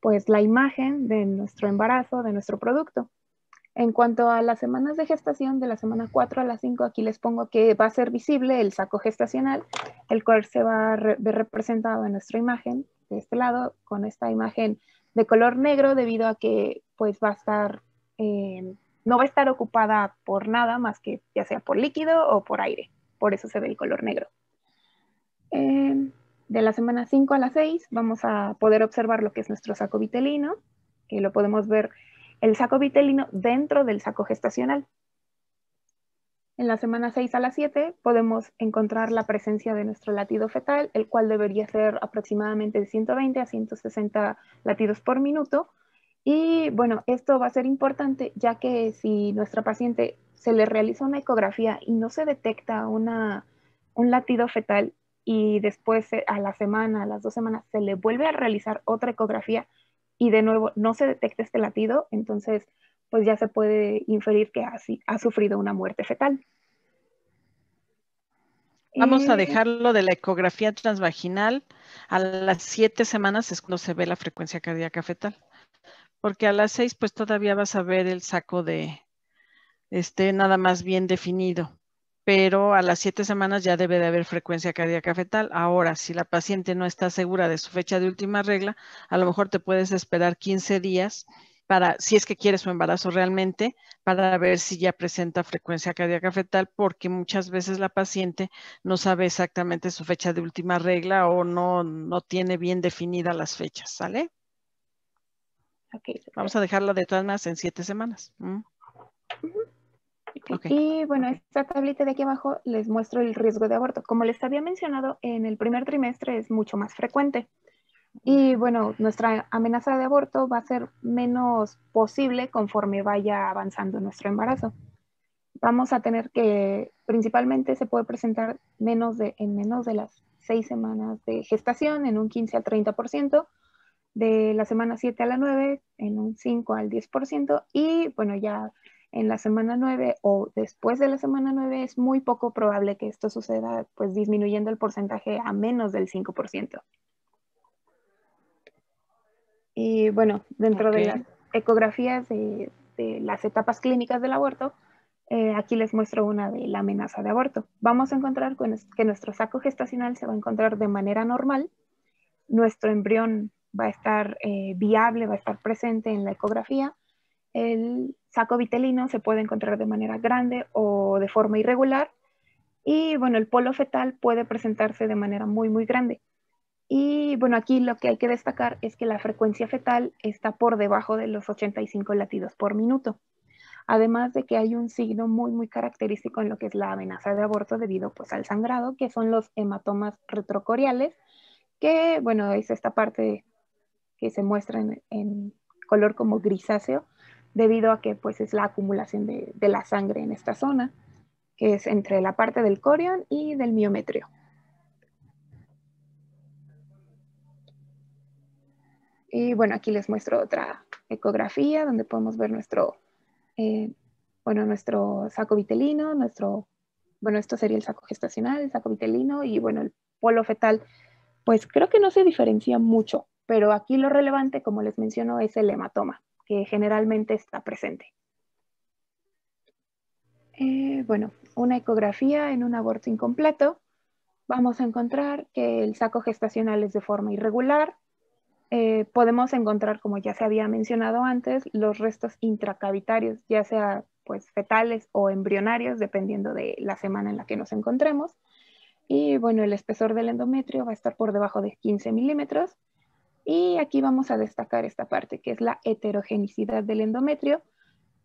pues la imagen de nuestro embarazo, de nuestro producto. En cuanto a las semanas de gestación, de la semana 4 a la 5, aquí les pongo que va a ser visible el saco gestacional, el cual se va a ver representado en nuestra imagen, de este lado, con esta imagen de color negro, debido a que pues va a estar, no va a estar ocupada por nada más que ya sea por líquido o por aire. Por eso se ve el color negro. De la semana 5 a la 6 vamos a poder observar lo que es nuestro saco vitelino, que lo podemos ver el saco vitelino dentro del saco gestacional. En la semana 6 a la 7 podemos encontrar la presencia de nuestro latido fetal, el cual debería ser aproximadamente de 120 a 160 latidos por minuto. Y bueno, esto va a ser importante ya que si nuestra paciente se le realiza una ecografía y no se detecta un latido fetal y después a la semana, a las 2 semanas, se le vuelve a realizar otra ecografía y de nuevo no se detecta este latido, entonces pues ya se puede inferir que ha sufrido una muerte fetal. Vamos a dejarlo de la ecografía transvaginal. A las 7 semanas es cuando se ve la frecuencia cardíaca fetal. Porque a las 6 pues todavía vas a ver el saco de nada más bien definido. Pero a las 7 semanas ya debe de haber frecuencia cardíaca fetal. Ahora, si la paciente no está segura de su fecha de última regla, a lo mejor te puedes esperar 15 días para, si es que quiere su embarazo realmente, para ver si ya presenta frecuencia cardíaca fetal, porque muchas veces la paciente no sabe exactamente su fecha de última regla o no tiene bien definidas las fechas, ¿sale? Okay. Vamos a dejarla de todas maneras en 7 semanas. Okay. Y bueno, esta tablita de aquí abajo les muestro el riesgo de aborto. Como les había mencionado, en el primer trimestre es mucho más frecuente. Y bueno, nuestra amenaza de aborto va a ser menos posible conforme vaya avanzando nuestro embarazo. Vamos a tener que, principalmente se puede presentar en menos de las 6 semanas de gestación, en un 15 al 30%, de la semana 7 a la 9, en un 5 al 10%, y bueno, ya en la semana 9 o después de la semana 9 es muy poco probable que esto suceda, pues disminuyendo el porcentaje a menos del 5%. Y bueno, dentro de las ecografías de las etapas clínicas del aborto, aquí les muestro una de la amenaza de aborto. Vamos a encontrar que nuestro saco gestacional se va a encontrar de manera normal, nuestro embrión va a estar viable, va a estar presente en la ecografía, el saco vitelino se puede encontrar de manera grande o de forma irregular, y bueno, el polo fetal puede presentarse de manera muy, muy grande. Y bueno, aquí lo que hay que destacar es que la frecuencia fetal está por debajo de los 85 latidos por minuto. Además de que hay un signo muy, muy característico en lo que es la amenaza de aborto debido pues al sangrado, que son los hematomas retrocoriales, que bueno, es esta parte que se muestra en color como grisáceo, debido a que pues es la acumulación de la sangre en esta zona, que es entre la parte del corión y del miometrio. Y bueno, aquí les muestro otra ecografía donde podemos ver nuestro saco vitelino, esto sería el saco gestacional, el saco vitelino y bueno, el polo fetal, pues creo que no se diferencia mucho, pero aquí lo relevante, como les menciono, es el hematoma, que generalmente está presente. Bueno, una ecografía en un aborto incompleto, vamos a encontrar que el saco gestacional es de forma irregular. Podemos encontrar, como ya se había mencionado antes, los restos intracavitarios, ya sea pues fetales o embrionarios, dependiendo de la semana en la que nos encontremos. Y bueno, el espesor del endometrio va a estar por debajo de 15 milímetros. Y aquí vamos a destacar esta parte, que es la heterogenicidad del endometrio,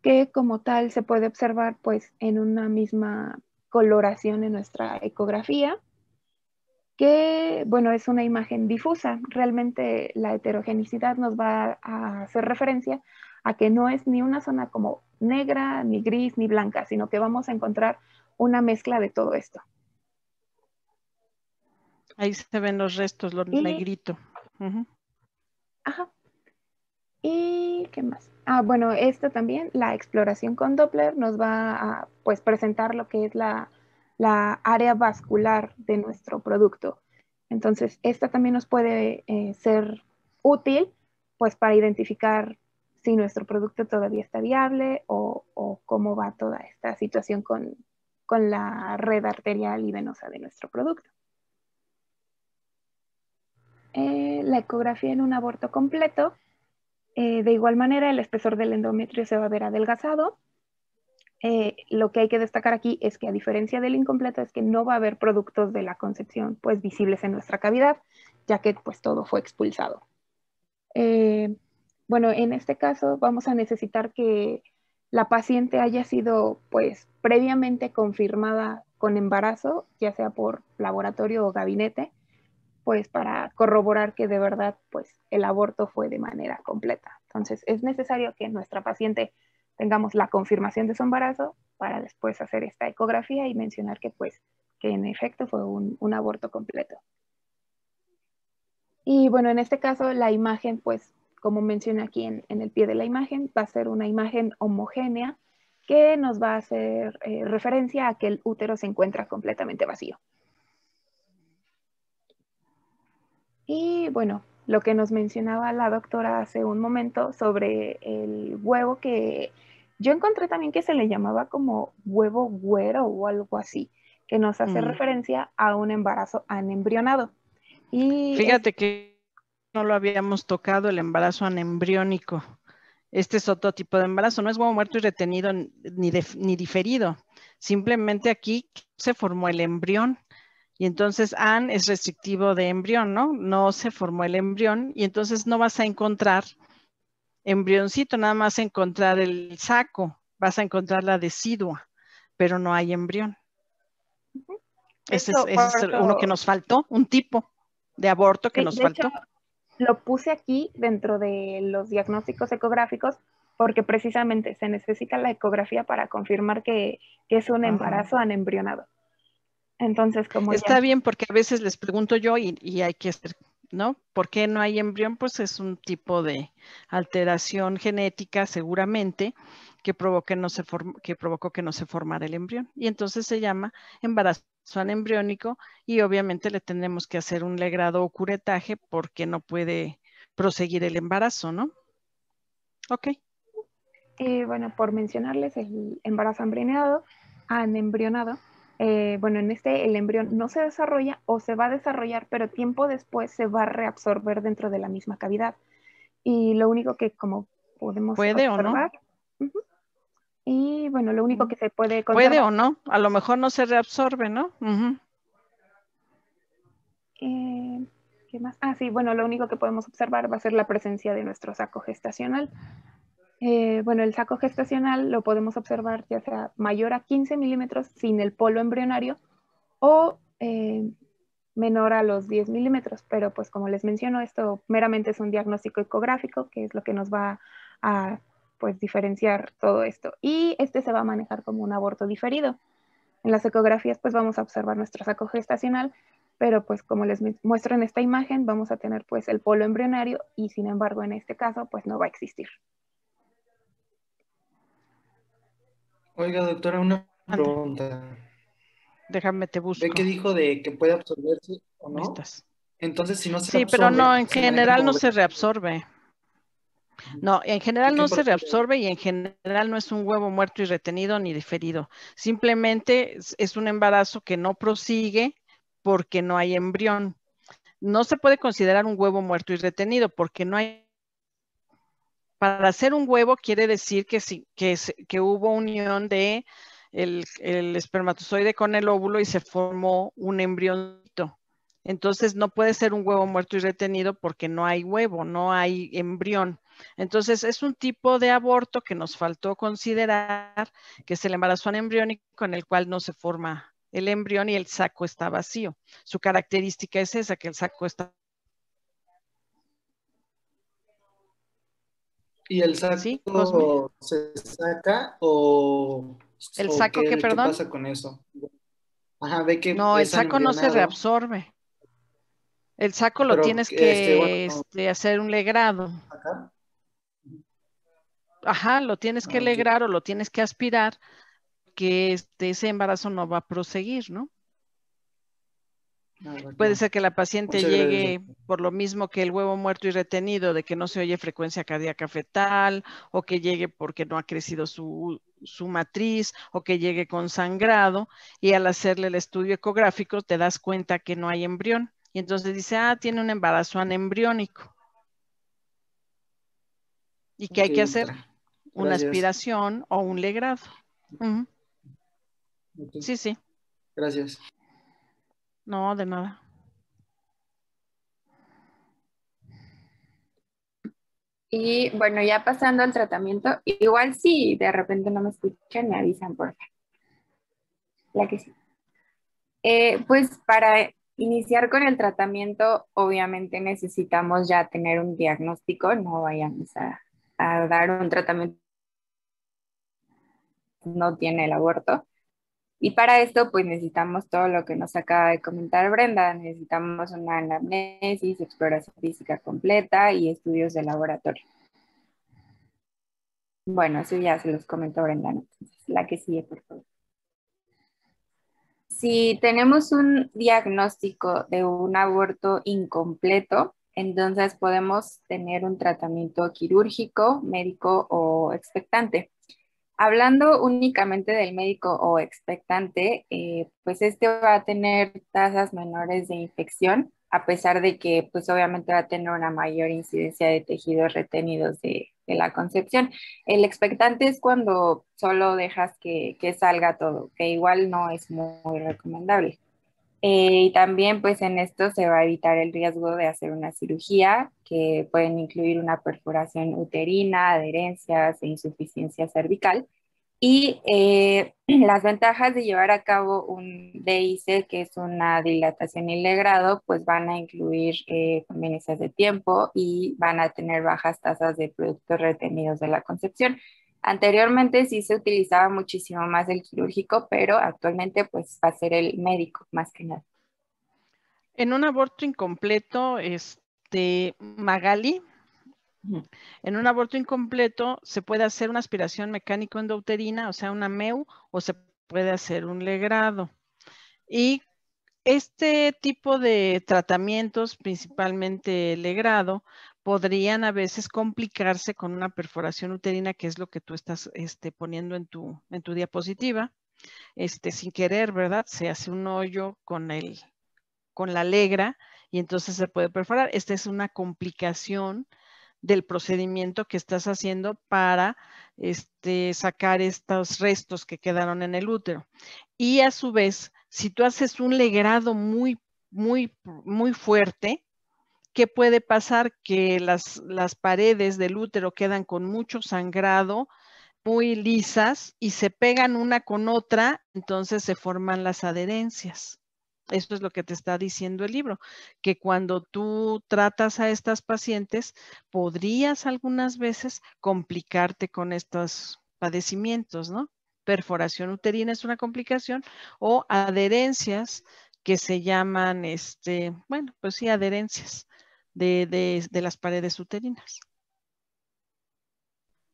que como tal se puede observar pues en una misma coloración en nuestra ecografía, que bueno, es una imagen difusa. Realmente la heterogeneidad nos va a hacer referencia a que no es ni una zona como negra, ni gris, ni blanca, sino que vamos a encontrar una mezcla de todo esto. Ahí se ven los restos, lo negrito. Ajá. ¿Y qué más? Ah, bueno, esto también, la exploración con Doppler nos va a pues, presentar lo que es la área vascular de nuestro producto. Entonces, esta también nos puede ser útil pues para identificar si nuestro producto todavía está viable o cómo va toda esta situación con la red arterial y venosa de nuestro producto. La ecografía en un aborto completo. De igual manera, el espesor del endometrio se va a ver adelgazado. Lo que hay que destacar aquí es que a diferencia del incompleto es que no va a haber productos de la concepción pues visibles en nuestra cavidad, ya que pues todo fue expulsado. Bueno, en este caso vamos a necesitar que la paciente haya sido pues previamente confirmada con embarazo, ya sea por laboratorio o gabinete, pues para corroborar que de verdad pues el aborto fue de manera completa. Entonces es necesario que nuestra paciente tengamos la confirmación de su embarazo para después hacer esta ecografía y mencionar que pues que en efecto fue un aborto completo. Y bueno, en este caso la imagen pues como mencioné aquí en el pie de la imagen va a ser una imagen homogénea que nos va a hacer referencia a que el útero se encuentra completamente vacío. Y bueno, lo que nos mencionaba la doctora hace un momento sobre el huevo, que yo encontré también que se le llamaba como huevo güero o algo así, que nos hace referencia a un embarazo anembrionado. Y fíjate que no lo habíamos tocado, el embarazo anembriónico. Este es otro tipo de embarazo, no es huevo muerto y retenido ni diferido. Simplemente aquí se formó el embrión. Y entonces AN es restrictivo de embrión, ¿no? No se formó el embrión y entonces no vas a encontrar embrioncito, nada más encontrar el saco, vas a encontrar la decidua, pero no hay embrión. Ese es uno que nos faltó, un tipo de aborto que nos faltó. Hecho, lo puse aquí dentro de los diagnósticos ecográficos porque precisamente se necesita la ecografía para confirmar que es un embarazo anembrionado. Entonces, como está bien, porque a veces les pregunto yo y hay que hacer, ¿no? ¿Por qué no hay embrión? Pues es un tipo de alteración genética seguramente que provocó que no se formara el embrión. Y entonces se llama embarazo anembriónico y obviamente le tenemos que hacer un legrado o curetaje porque no puede proseguir el embarazo, ¿no? Ok. Bueno, por mencionarles el embarazo anembrionado, bueno, en este el embrión no se desarrolla o se va a desarrollar, pero tiempo después se va a reabsorber dentro de la misma cavidad. Y lo único que como podemos ¿Puede observar, o no? Y bueno, lo único que se puede conservar. ¿Puede o no? A lo mejor no se reabsorbe, ¿no? ¿Qué más? Ah, sí, bueno, lo único que podemos observar va a ser la presencia de nuestro saco gestacional. Bueno, el saco gestacional lo podemos observar ya sea mayor a 15 milímetros sin el polo embrionario o menor a los 10 milímetros, pero pues como les menciono, esto meramente es un diagnóstico ecográfico, que es lo que nos va a pues diferenciar todo esto. Y este se va a manejar como un aborto diferido. En las ecografías pues vamos a observar nuestro saco gestacional, pero pues como les muestro en esta imagen, vamos a tener pues el polo embrionario y sin embargo en este caso pues no va a existir. Oiga, doctora, una pregunta. Déjame te busco. ¿Ve que dijo de que puede absorberse o no? Estas. Entonces, si no se sí, absorbe, pero no, en se general no como... se reabsorbe. No, en general no se reabsorbe y en general no es un huevo muerto y retenido ni diferido. Simplemente es un embarazo que no prosigue porque no hay embrión. No se puede considerar un huevo muerto y retenido porque no hay. Para hacer un huevo quiere decir que sí, que hubo unión de el espermatozoide con el óvulo y se formó un embrioncito. Entonces no puede ser un huevo muerto y retenido porque no hay huevo, no hay embrión. Entonces, es un tipo de aborto que nos faltó considerar, que es el embarazo anembriónico, en el cual no se forma el embrión y el saco está vacío. Su característica es esa, que el saco está... ¿Y el ¿Sí, Cosme? saco se saca ¿El o saco qué, qué perdón? pasa con eso? Ajá, ve que No, el es saco no se anembrionado, reabsorbe. El saco lo pero tienes que bueno, hacer un legrado. acá. Ajá, lo tienes que Ah, ok. legrar o lo tienes que aspirar, que ese embarazo no va a proseguir, ¿no? Ah, va, Puede va. ser que la paciente Muchas gracias, llegue doctor. por lo mismo que el huevo muerto y retenido, de que no se oye frecuencia cardíaca fetal, o que llegue porque no ha crecido su matriz, o que llegue con sangrado, y al hacerle el estudio ecográfico te das cuenta que no hay embrión. Y entonces dice, ah, tiene un embarazo anembriónico. ¿Y qué Ok, hay que hacer? doctora. Una Gracias. aspiración o un legrado. Ujú. Ok, Sí, sí, gracias. no, de nada. Y bueno, ya pasando al tratamiento, igual si de repente no me escuchan, me avisan, por favor. La que sí. Pues para iniciar con el tratamiento, obviamente necesitamos ya tener un diagnóstico, no vayamos a dar un tratamiento que no tiene el aborto. Y para esto, pues necesitamos todo lo que nos acaba de comentar Brenda. Necesitamos una anamnesis, exploración física completa y estudios de laboratorio. Bueno, eso ya se los comentó Brenda, ¿no? Entonces, la que sigue, por favor. Si tenemos un diagnóstico de un aborto incompleto, entonces podemos tener un tratamiento quirúrgico, médico o expectante. Hablando únicamente del médico o expectante, pues este va a tener tasas menores de infección, a pesar de que pues obviamente va a tener una mayor incidencia de tejidos retenidos de la concepción. El expectante es cuando solo dejas que salga todo, que igual no es muy recomendable. Y también pues en esto se va a evitar el riesgo de hacer una cirugía que pueden incluir una perforación uterina, adherencias e insuficiencia cervical. Y las ventajas de llevar a cabo un DIC, que es una dilatación y legrado, pues van a incluir conveniencias de tiempo y van a tener bajas tasas de productos retenidos de la concepción. Anteriormente sí se utilizaba muchísimo más el quirúrgico, pero actualmente pues va a ser el médico más que nada. En un aborto incompleto, Magali, en un aborto incompleto se puede hacer una aspiración mecánico-endouterina, o sea, una MEU, o se puede hacer un legrado. Y este tipo de tratamientos, principalmente legrado, podrían a veces complicarse con una perforación uterina, que es lo que tú estás poniendo en tu diapositiva, sin querer, ¿verdad? Se hace un hoyo con la legra y entonces se puede perforar. Esta es una complicación del procedimiento que estás haciendo para sacar estos restos que quedaron en el útero. Y a su vez, si tú haces un legrado muy, muy, muy fuerte, ¿qué puede pasar? Que las paredes del útero quedan con mucho sangrado, muy lisas y se pegan una con otra, entonces se forman las adherencias. Esto es lo que te está diciendo el libro, que cuando tú tratas a estas pacientes, podrías algunas veces complicarte con estos padecimientos, ¿no? Perforación uterina es una complicación o adherencias que se llaman, bueno, pues sí, adherencias de las paredes uterinas.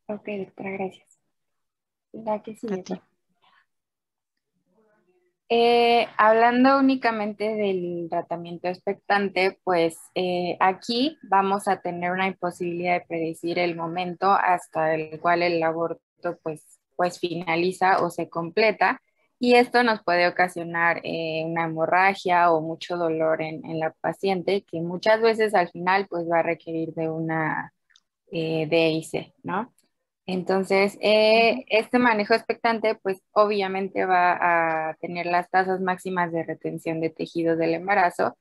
Ok, doctora, gracias. La que A sigue, ti. por favor. Hablando únicamente del tratamiento expectante, pues aquí vamos a tener una imposibilidad de predecir el momento hasta el cual el aborto pues finaliza o se completa, y esto nos puede ocasionar una hemorragia o mucho dolor en la paciente, que muchas veces al final pues va a requerir de una DIC, ¿no? Entonces, este manejo expectante, pues obviamente va a tener las tasas máximas de retención de tejidos del embarazo,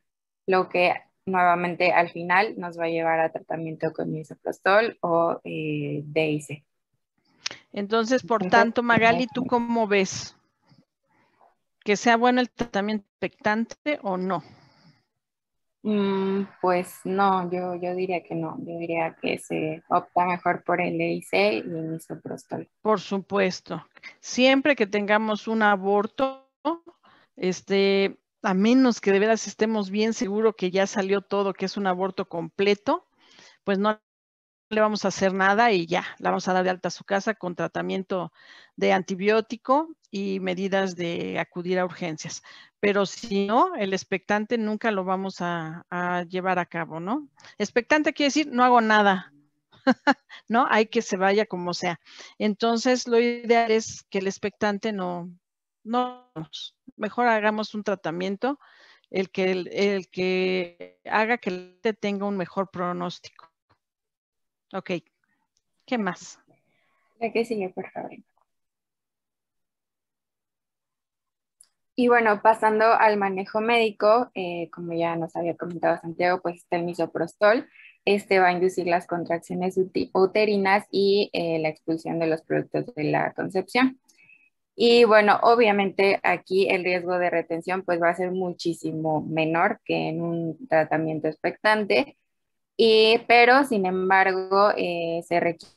lo que nuevamente al final nos va a llevar a tratamiento con misoprostol o DIC. Entonces, por tanto, Magali, ¿tú cómo ves? ¿Que sea bueno el tratamiento expectante o no? Pues no, yo diría que no. Yo diría que se opta mejor por el DIC y el misoprostol. Por supuesto. Siempre que tengamos un aborto, a menos que de veras estemos bien seguros que ya salió todo, que es un aborto completo, pues no le vamos a hacer nada y ya, la vamos a dar de alta a su casa con tratamiento de antibiótico y medidas de acudir a urgencias. Pero si no, el expectante nunca lo vamos a llevar a cabo, ¿no? Expectante quiere decir no hago nada, ¿no? Hay que se vaya como sea. Entonces, lo ideal es que el expectante no, mejor hagamos un tratamiento, el que haga que el tenga un mejor pronóstico. Ok, ¿qué más? La que sigue, por favor. Y bueno, pasando al manejo médico, como ya nos había comentado Santiago, pues está el misoprostol. Este va a inducir las contracciones uterinas y la expulsión de los productos de la concepción. Y bueno, obviamente aquí el riesgo de retención pues va a ser muchísimo menor que en un tratamiento expectante, pero sin embargo se requiere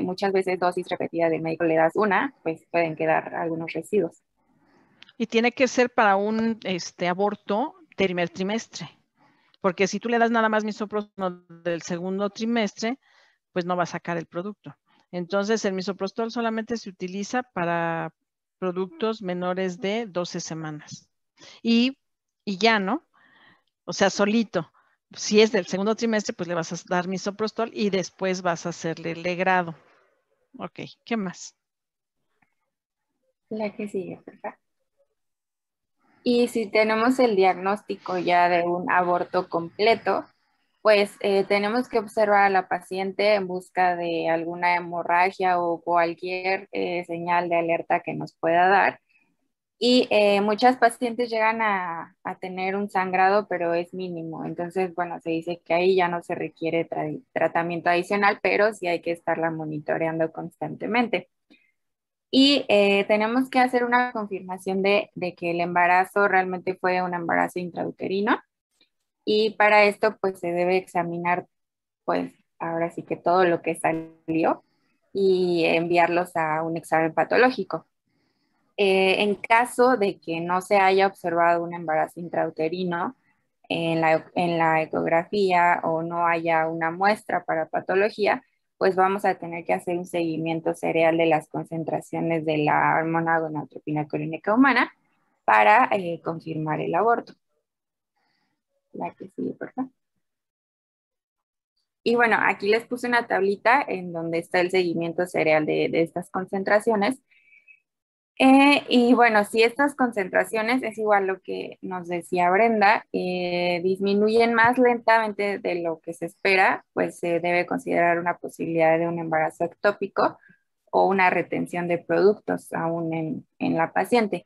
muchas veces dosis repetida del médico, le das una, pues pueden quedar algunos residuos. Y tiene que ser para un aborto trimestre, porque si tú le das nada más misoprostol del segundo trimestre, pues no va a sacar el producto. Entonces, el misoprostol solamente se utiliza para productos menores de 12 semanas. Y ya, ¿no? O sea, solito. Si es del segundo trimestre, pues le vas a dar misoprostol y después vas a hacerle el legrado. Ok, ¿qué más? La que sigue, por favor. Y si tenemos el diagnóstico ya de un aborto completo, pues tenemos que observar a la paciente en busca de alguna hemorragia o cualquier señal de alerta que nos pueda dar. Y muchas pacientes llegan a tener un sangrado, pero es mínimo. Entonces, bueno, se dice que ahí ya no se requiere tratamiento adicional, pero sí hay que estarla monitoreando constantemente. Y tenemos que hacer una confirmación de que el embarazo realmente fue un embarazo intrauterino. Y para esto, pues se debe examinar, pues ahora sí que todo lo que salió y enviarlos a un examen patológico. En caso de que no se haya observado un embarazo intrauterino en la ecografía o no haya una muestra para patología, pues vamos a tener que hacer un seguimiento serial de las concentraciones de la hormona gonadotropina colinética humana para confirmar el aborto. La que sigue, por favor. Y bueno, aquí les puse una tablita en donde está el seguimiento serial de estas concentraciones. Y bueno, si estas concentraciones es igual lo que nos decía Brenda, disminuyen más lentamente de lo que se espera, pues se debe considerar una posibilidad de un embarazo ectópico o una retención de productos aún en la paciente.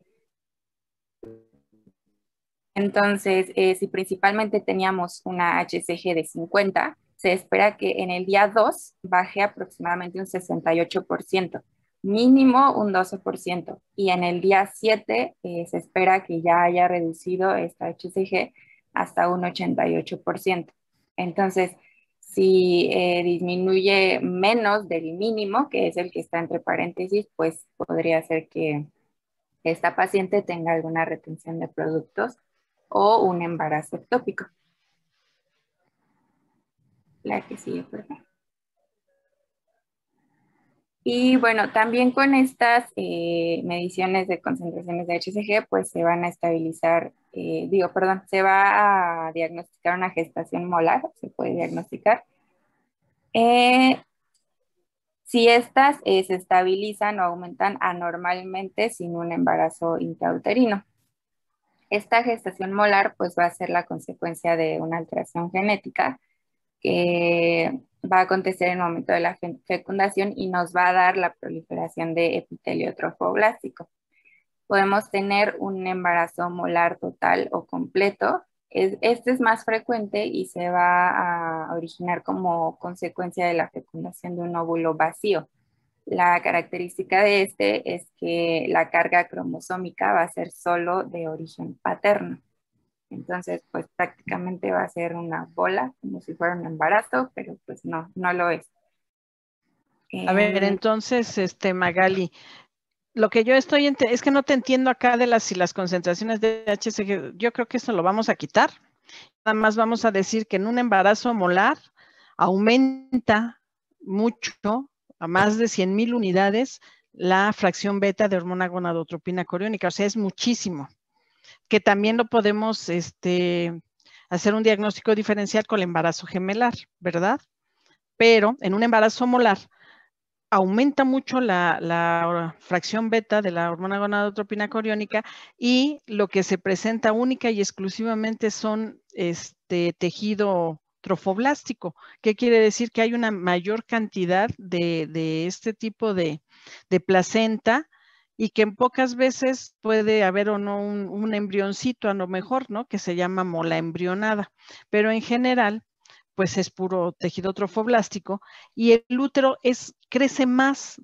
Entonces, si principalmente teníamos una HCG de 50, se espera que en el día 2 baje aproximadamente un 68%, mínimo un 12%, y en el día 7 se espera que ya haya reducido esta HCG hasta un 88%. Entonces, si disminuye menos del mínimo, que es el que está entre paréntesis, pues podría ser que esta paciente tenga alguna retención de productos o un embarazo ectópico. La que sigue, por favor. Y bueno, también con estas mediciones de concentraciones de HCG, pues se van a estabilizar, se va a diagnosticar una gestación molar, se puede diagnosticar. Si estas se estabilizan o aumentan anormalmente sin un embarazo intrauterino. Esta gestación molar pues va a ser la consecuencia de una alteración genética que va a acontecer en el momento de la fecundación y nos va a dar la proliferación de epitelio trofoblástico. Podemos tener un embarazo molar total o completo. Este es más frecuente y se va a originar como consecuencia de la fecundación de un óvulo vacío. La característica de este es que la carga cromosómica va a ser solo de origen paterno. Entonces, pues prácticamente va a ser una bola, como si fuera un embarazo, pero pues no, no lo es. A ver, entonces, Magali, lo que yo estoy, es que no te entiendo acá de si las concentraciones de HCG, yo creo que eso lo vamos a quitar. Nada más vamos a decir que en un embarazo molar aumenta mucho, a más de 100,000 unidades, la fracción beta de hormona gonadotropina coriónica, o sea, es muchísimo. Que también lo podemos hacer un diagnóstico diferencial con el embarazo gemelar, ¿verdad? Pero en un embarazo molar aumenta mucho la fracción beta de la hormona gonadotropina coriónica y lo que se presenta única y exclusivamente son tejido trofoblástico. ¿Qué quiere decir? Que hay una mayor cantidad de este tipo de placenta y que en pocas veces puede haber o no un embrioncito a lo mejor, ¿no? Que se llama mola embrionada, pero en general pues es puro tejido trofoblástico y el útero crece más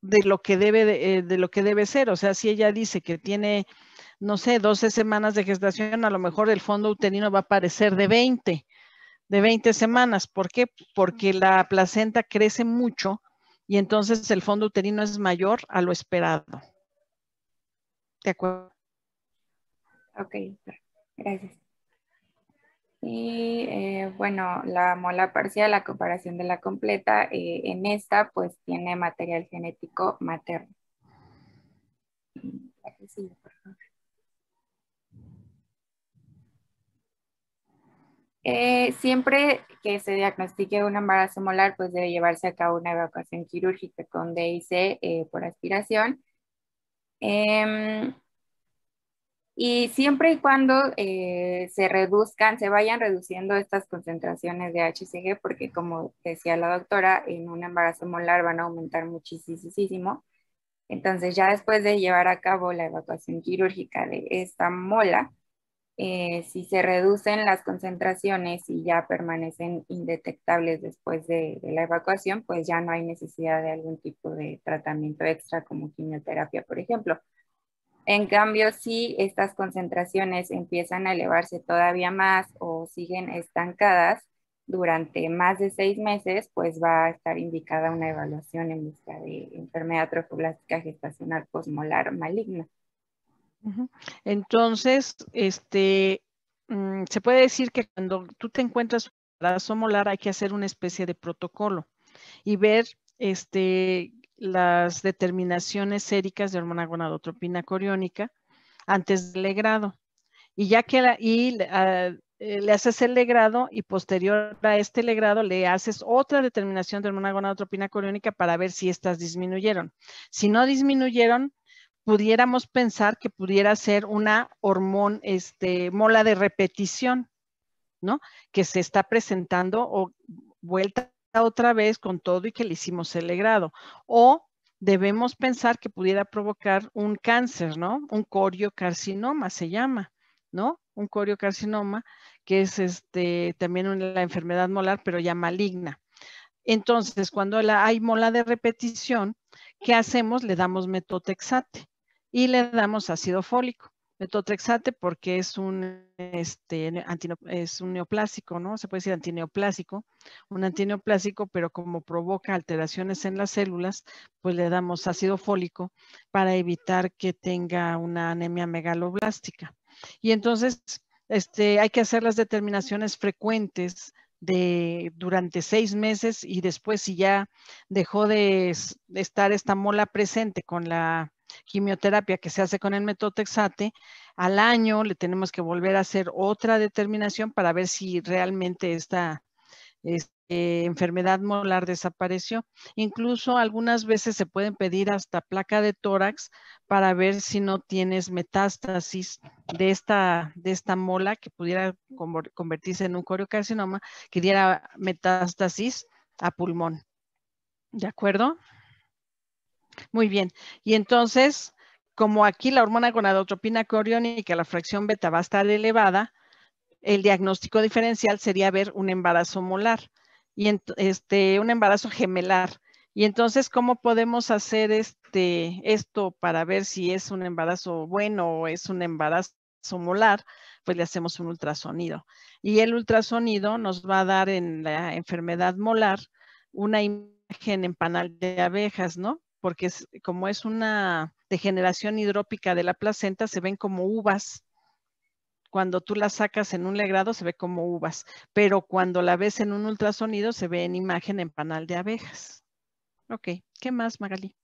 de lo que debe ser. O sea, si ella dice que tiene, no sé, 12 semanas de gestación, a lo mejor el fondo uterino va a parecer de 20 semanas. ¿Por qué? Porque la placenta crece mucho y entonces el fondo uterino es mayor a lo esperado. ¿De acuerdo? Ok, gracias. Y bueno, la mola parcial, la comparación de la completa, en esta pues tiene material genético materno. Sí, por favor. Siempre que se diagnostique un embarazo molar, pues debe llevarse a cabo una evacuación quirúrgica con DIC por aspiración. Y siempre y cuando se vayan reduciendo estas concentraciones de HCG, porque como decía la doctora, en un embarazo molar van a aumentar muchísimo. Entonces ya después de llevar a cabo la evacuación quirúrgica de esta mola, si se reducen las concentraciones y ya permanecen indetectables después de la evacuación, pues ya no hay necesidad de algún tipo de tratamiento extra como quimioterapia, por ejemplo. En cambio, si estas concentraciones empiezan a elevarse todavía más o siguen estancadas durante más de 6 meses, pues va a estar indicada una evaluación en busca de enfermedad trofoblástica gestacional posmolar maligna. Entonces, se puede decir que cuando tú te encuentras un embarazo molar hay que hacer una especie de protocolo y ver las determinaciones séricas de hormona gonadotropina coriónica antes del legrado. Y ya que le haces el legrado y posterior a este legrado le haces otra determinación de hormona gonadotropina coriónica para ver si estas disminuyeron. Si no disminuyeron, pudiéramos pensar que pudiera ser una hormona, mola de repetición, ¿no? Que se está presentando o vuelta otra vez con todo y que le hicimos el legrado. O debemos pensar que pudiera provocar un cáncer, ¿no? Un coriocarcinoma se llama, ¿no? Un coriocarcinoma que es también la enfermedad molar, pero ya maligna. Entonces, cuando hay mola de repetición, ¿qué hacemos? Le damos metotrexate y le damos ácido fólico. Metotrexate porque es un neoplásico, ¿no? Se puede decir antineoplásico, un antineoplásico, pero como provoca alteraciones en las células, pues le damos ácido fólico para evitar que tenga una anemia megaloblástica. Y entonces, hay que hacer las determinaciones frecuentes durante 6 meses y después si ya dejó de estar esta mola presente con la quimioterapia que se hace con el metotrexate, al año le tenemos que volver a hacer otra determinación para ver si realmente esta enfermedad molar desapareció. Incluso algunas veces se pueden pedir hasta placa de tórax para ver si no tienes metástasis de esta mola que pudiera convertirse en un coriocarcinoma, que diera metástasis a pulmón. ¿De acuerdo? Muy bien. Y entonces, como aquí la hormona gonadotropina coriónica, la fracción beta va a estar elevada, el diagnóstico diferencial sería ver un embarazo molar y un embarazo gemelar. Y entonces, ¿cómo podemos hacer esto para ver si es un embarazo bueno o es un embarazo molar? Pues le hacemos un ultrasonido. Y el ultrasonido nos va a dar en la enfermedad molar una imagen en panal de abejas, ¿no? Porque como es una degeneración hidrópica de la placenta, se ven como uvas. Cuando tú la sacas en un legrado se ve como uvas, pero cuando la ves en un ultrasonido se ve en imagen en panal de abejas. Ok, ¿qué más, Magali?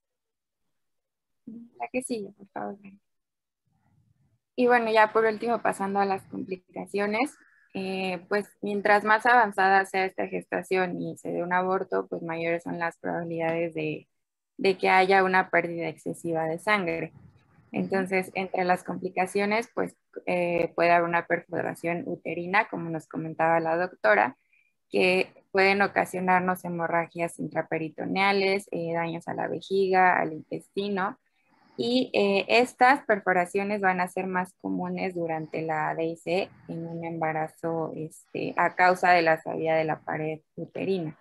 La que sigue, por favor. Y bueno, ya por último, pasando a las complicaciones, pues mientras más avanzada sea esta gestación y se dé un aborto, pues mayores son las probabilidades de que haya una pérdida excesiva de sangre. Entonces, entre las complicaciones, pues puede haber una perforación uterina, como nos comentaba la doctora, que pueden ocasionarnos hemorragias intraperitoneales, daños a la vejiga, al intestino, y estas perforaciones van a ser más comunes durante la DIC en un embarazo a causa de la suavidad de la pared uterina.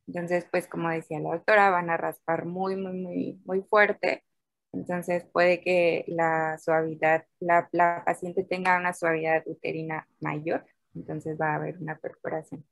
Entonces, pues como decía la doctora, van a raspar muy, muy, muy, muy fuerte. Entonces puede que la suavidad, la paciente tenga una suavidad uterina mayor, entonces va a haber una perforación.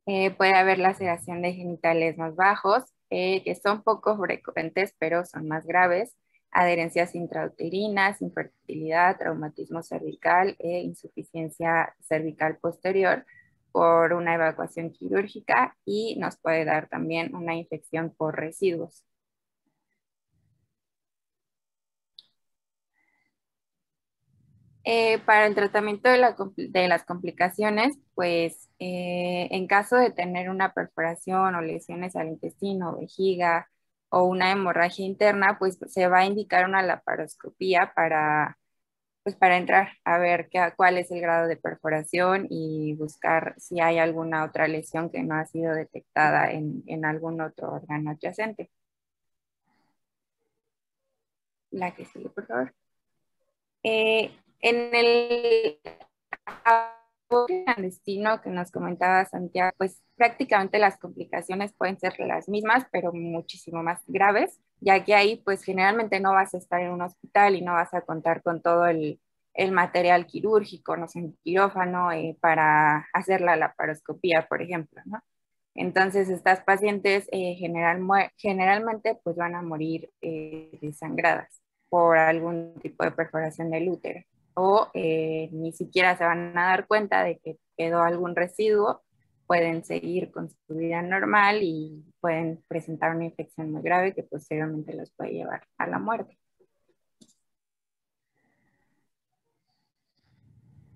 Puede haber laceración de genitales más bajos, que son poco frecuentes, pero son más graves, adherencias intrauterinas, infertilidad, traumatismo cervical e insuficiencia cervical posterior por una evacuación quirúrgica, y nos puede dar también una infección por residuos. Para el tratamiento de las complicaciones, pues en caso de tener una perforación o lesiones al intestino, vejiga o una hemorragia interna, pues se va a indicar una laparoscopía pues para entrar a ver cuál es el grado de perforación y buscar si hay alguna otra lesión que no ha sido detectada en algún otro órgano adyacente. La que sigue, por favor. En el aborto clandestino que nos comentaba Santiago, pues prácticamente las complicaciones pueden ser las mismas, pero muchísimo más graves, ya que ahí pues generalmente no vas a estar en un hospital y no vas a contar con todo el material quirúrgico, no sé, en quirófano, para hacer la laparoscopía, por ejemplo, ¿no? Entonces, estas pacientes generalmente pues van a morir desangradas por algún tipo de perforación del útero, o ni siquiera se van a dar cuenta de que quedó algún residuo, pueden seguir con su vida normal y pueden presentar una infección muy grave que posteriormente los puede llevar a la muerte.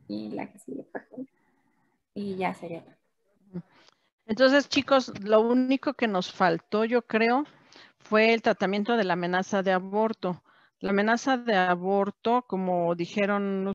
Y la que sigue, por favor. Y ya sería todo. Entonces, chicos, lo único que nos faltó, yo creo, fue el tratamiento de la amenaza de aborto. La amenaza de aborto, como dijeron